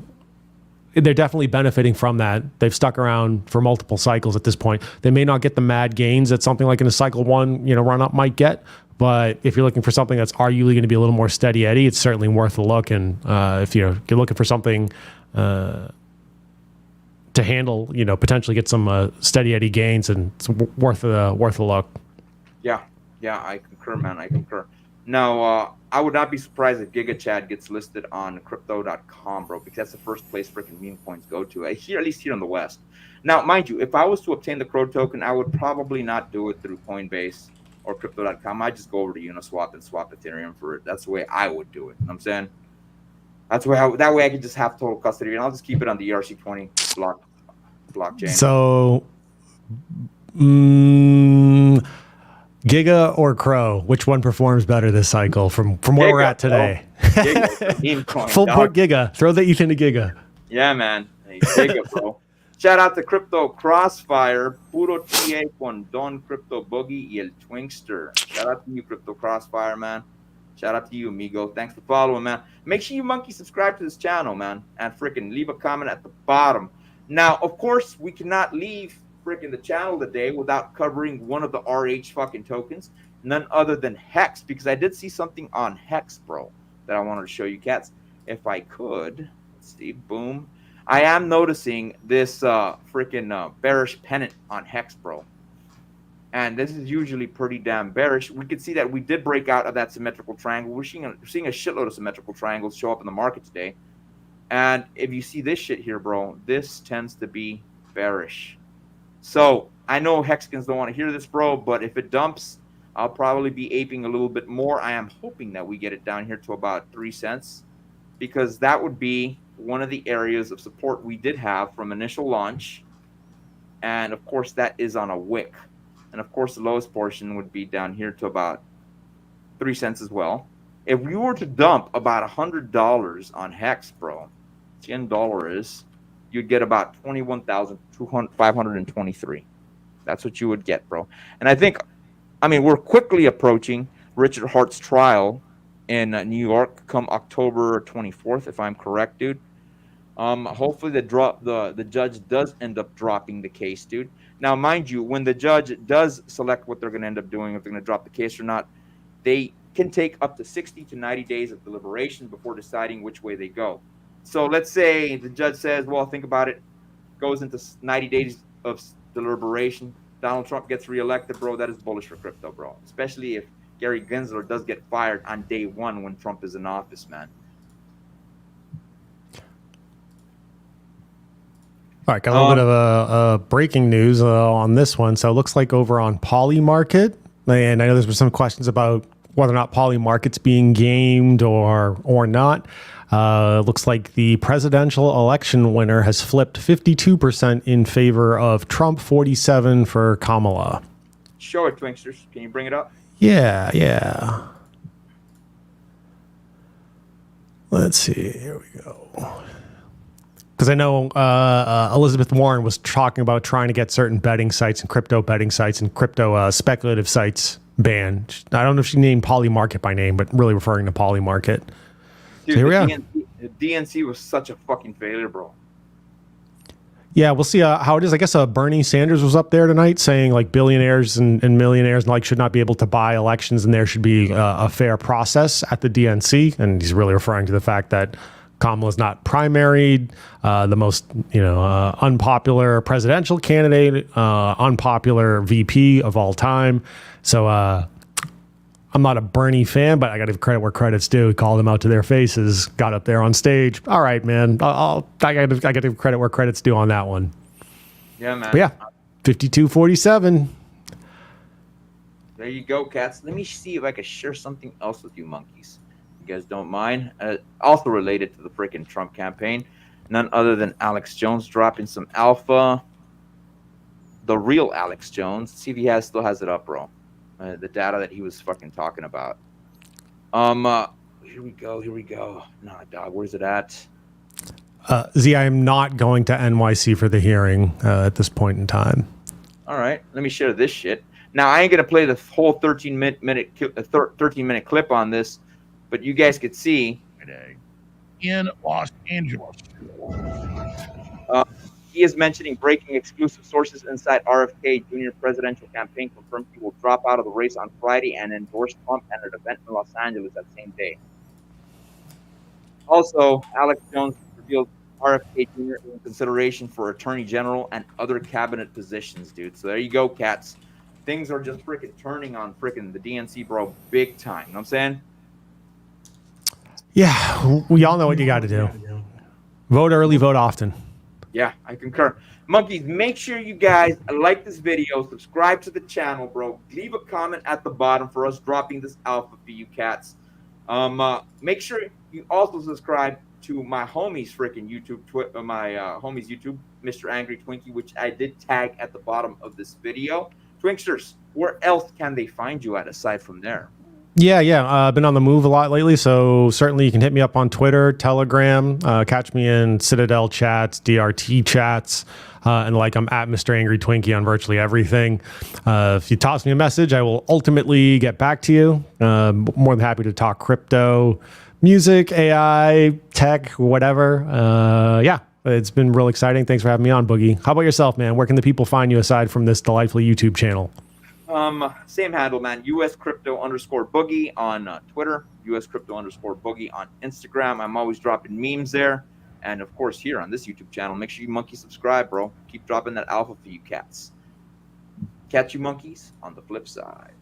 they're definitely benefiting from that. They've stuck around for multiple cycles at this point. They may not get the mad gains that something like in a cycle one, run up might get. But if you're looking for something that's arguably going to be a little more steady Eddie, it's certainly worth a look. And if you're looking for something to handle, potentially get some steady Eddie gains, and it's worth a look. Yeah, I concur, man. I concur. Now, I would not be surprised if GigaChad gets listed on crypto.com, bro, because that's the first place freaking meme coins go to, here, at least here in the West. Now, mind you, if I was to obtain the Crow token, I would probably not do it through Coinbase or crypto.com. I just go over to Uniswap and swap Ethereum for it. That's the way I would do it. You know what I'm saying? That's that way I could just have total custody, and I'll just keep it on the ERC20 blockchain. So, Giga or Crow, which one performs better this cycle from where we're at today? Giga, full port Giga. Throw the ETH into Giga. Yeah, man. Hey, Giga, bro. Shout out to Crypto Crossfire, Puro TA con Don Crypto Boogie y el Twinkster. Shout out to you, Crypto Crossfire, man. Shout out to you, amigo. Thanks for following, man. Make sure you monkey subscribe to this channel, man, and freaking leave a comment at the bottom. Now, of course, we cannot leave freaking the channel today without covering one of the RH fucking tokens, none other than Hex, because I did see something on Hex, bro, that I wanted to show you, cats. If I could, let's see, boom. I am noticing this freaking bearish pennant on Hex, bro. And this is usually pretty damn bearish. We can see that we did break out of that symmetrical triangle. We're seeing a shitload of symmetrical triangles show up in the market today. And if you see this shit here, bro, this tends to be bearish. So I know Hexkins don't want to hear this, bro, but if it dumps, I'll probably be aping a little bit more. I am hoping that we get it down here to about 3 cents, because that would be one of the areas of support we did have from initial launch. And of course, that is on a wick. And of course, the lowest portion would be down here to about 3 cents as well. If we were to dump about $100 on Hex, bro, $10, you'd get about 21,523. That's what you would get, bro. And we're quickly approaching Richard Hart's trial in New York come October 24th, if I'm correct, dude. Hopefully the judge does end up dropping the case, dude. Now, mind you, when the judge does select what they're going to end up doing, if they're going to drop the case or not, they can take up to 60 to 90 days of deliberation before deciding which way they go. So let's say the judge says, well, think about it, goes into 90 days of deliberation. Donald Trump gets reelected, bro. That is bullish for crypto, bro. Especially if Gary Gensler does get fired on day one when Trump is in office, man. All right, got a little bit of breaking news on this one. So it looks like over on Poly Market, and I know there's been some questions about whether or not Poly Market's being gamed or not. Looks like the presidential election winner has flipped 52% in favor of Trump, 47 for Kamala. Show it, Twinksters. Can you bring it up? Yeah. Let's see. Here we go. Because I know Elizabeth Warren was talking about trying to get certain betting sites and crypto betting sites and crypto speculative sites banned. I don't know if she named Poly Market by name, but really referring to Poly Market. Dude, So here we are. The DNC was such a fucking failure, bro. Yeah, we'll see how it is. I guess Bernie Sanders was up there tonight saying like billionaires and millionaires and like should not be able to buy elections and there should be a fair process at the DNC. And he's really referring to the fact that Kamala's not primaried, the most unpopular presidential candidate, unpopular VP of all time. So I'm not a Bernie fan, but I got to give credit where credit's due. He called them out to their faces, got up there on stage. All right, man. I got to give credit where credit's due on that one. Yeah, man. But yeah, 52-47. There you go, cats. Let me see if I can share something else with you monkeys. You guys don't mind? Also related to the freaking Trump campaign. None other than Alex Jones dropping some alpha. The real Alex Jones. See if he still has it up, bro. The data that he was fucking talking about. Here we go. Nah, dog, where's it at? Z, I am not going to NYC for the hearing at this point in time. All right, let me share this shit. Now, I ain't going to play the whole 13-minute clip on this, but you guys could see. In Los Angeles. He is mentioning breaking exclusive sources inside RFK Jr. presidential campaign confirmed he will drop out of the race on Friday and endorse Trump at an event in Los Angeles that same day. Also, Alex Jones revealed RFK Jr. in consideration for Attorney General and other cabinet positions, dude. So there you go, cats. Things are just freaking turning on freaking the DNC, bro, big time. You know what I'm saying? Yeah, we all know what you got to do. Vote early, vote often. Yeah, I concur. Monkeys, make sure you guys like this video, subscribe to the channel, bro. Leave a comment at the bottom for us dropping this alpha for you cats. Make sure you also subscribe to my homie's freaking YouTube, homie's YouTube, Mr. Angry Twinkie, which I did tag at the bottom of this video. Twinksters, where else can they find you at aside from there? Yeah. I've been on the move a lot lately, so certainly you can hit me up on Twitter, Telegram, catch me in Citadel chats, DRT chats, and I'm at Mr. Angry Twinkie on virtually everything. If you toss me a message, I will ultimately get back to you. More than happy to talk crypto, music, AI, tech, whatever. Yeah, it's been real exciting. Thanks for having me on, Boogie. How about yourself, man? Where can the people find you aside from this delightful YouTube channel? Same handle, man. US_Crypto_Boogie on Twitter, US_Crypto_Boogie on Instagram. I'm always dropping memes there. And of course, here on this YouTube channel, make sure you monkey subscribe, bro. Keep dropping that alpha for you cats. Catch you monkeys on the flip side.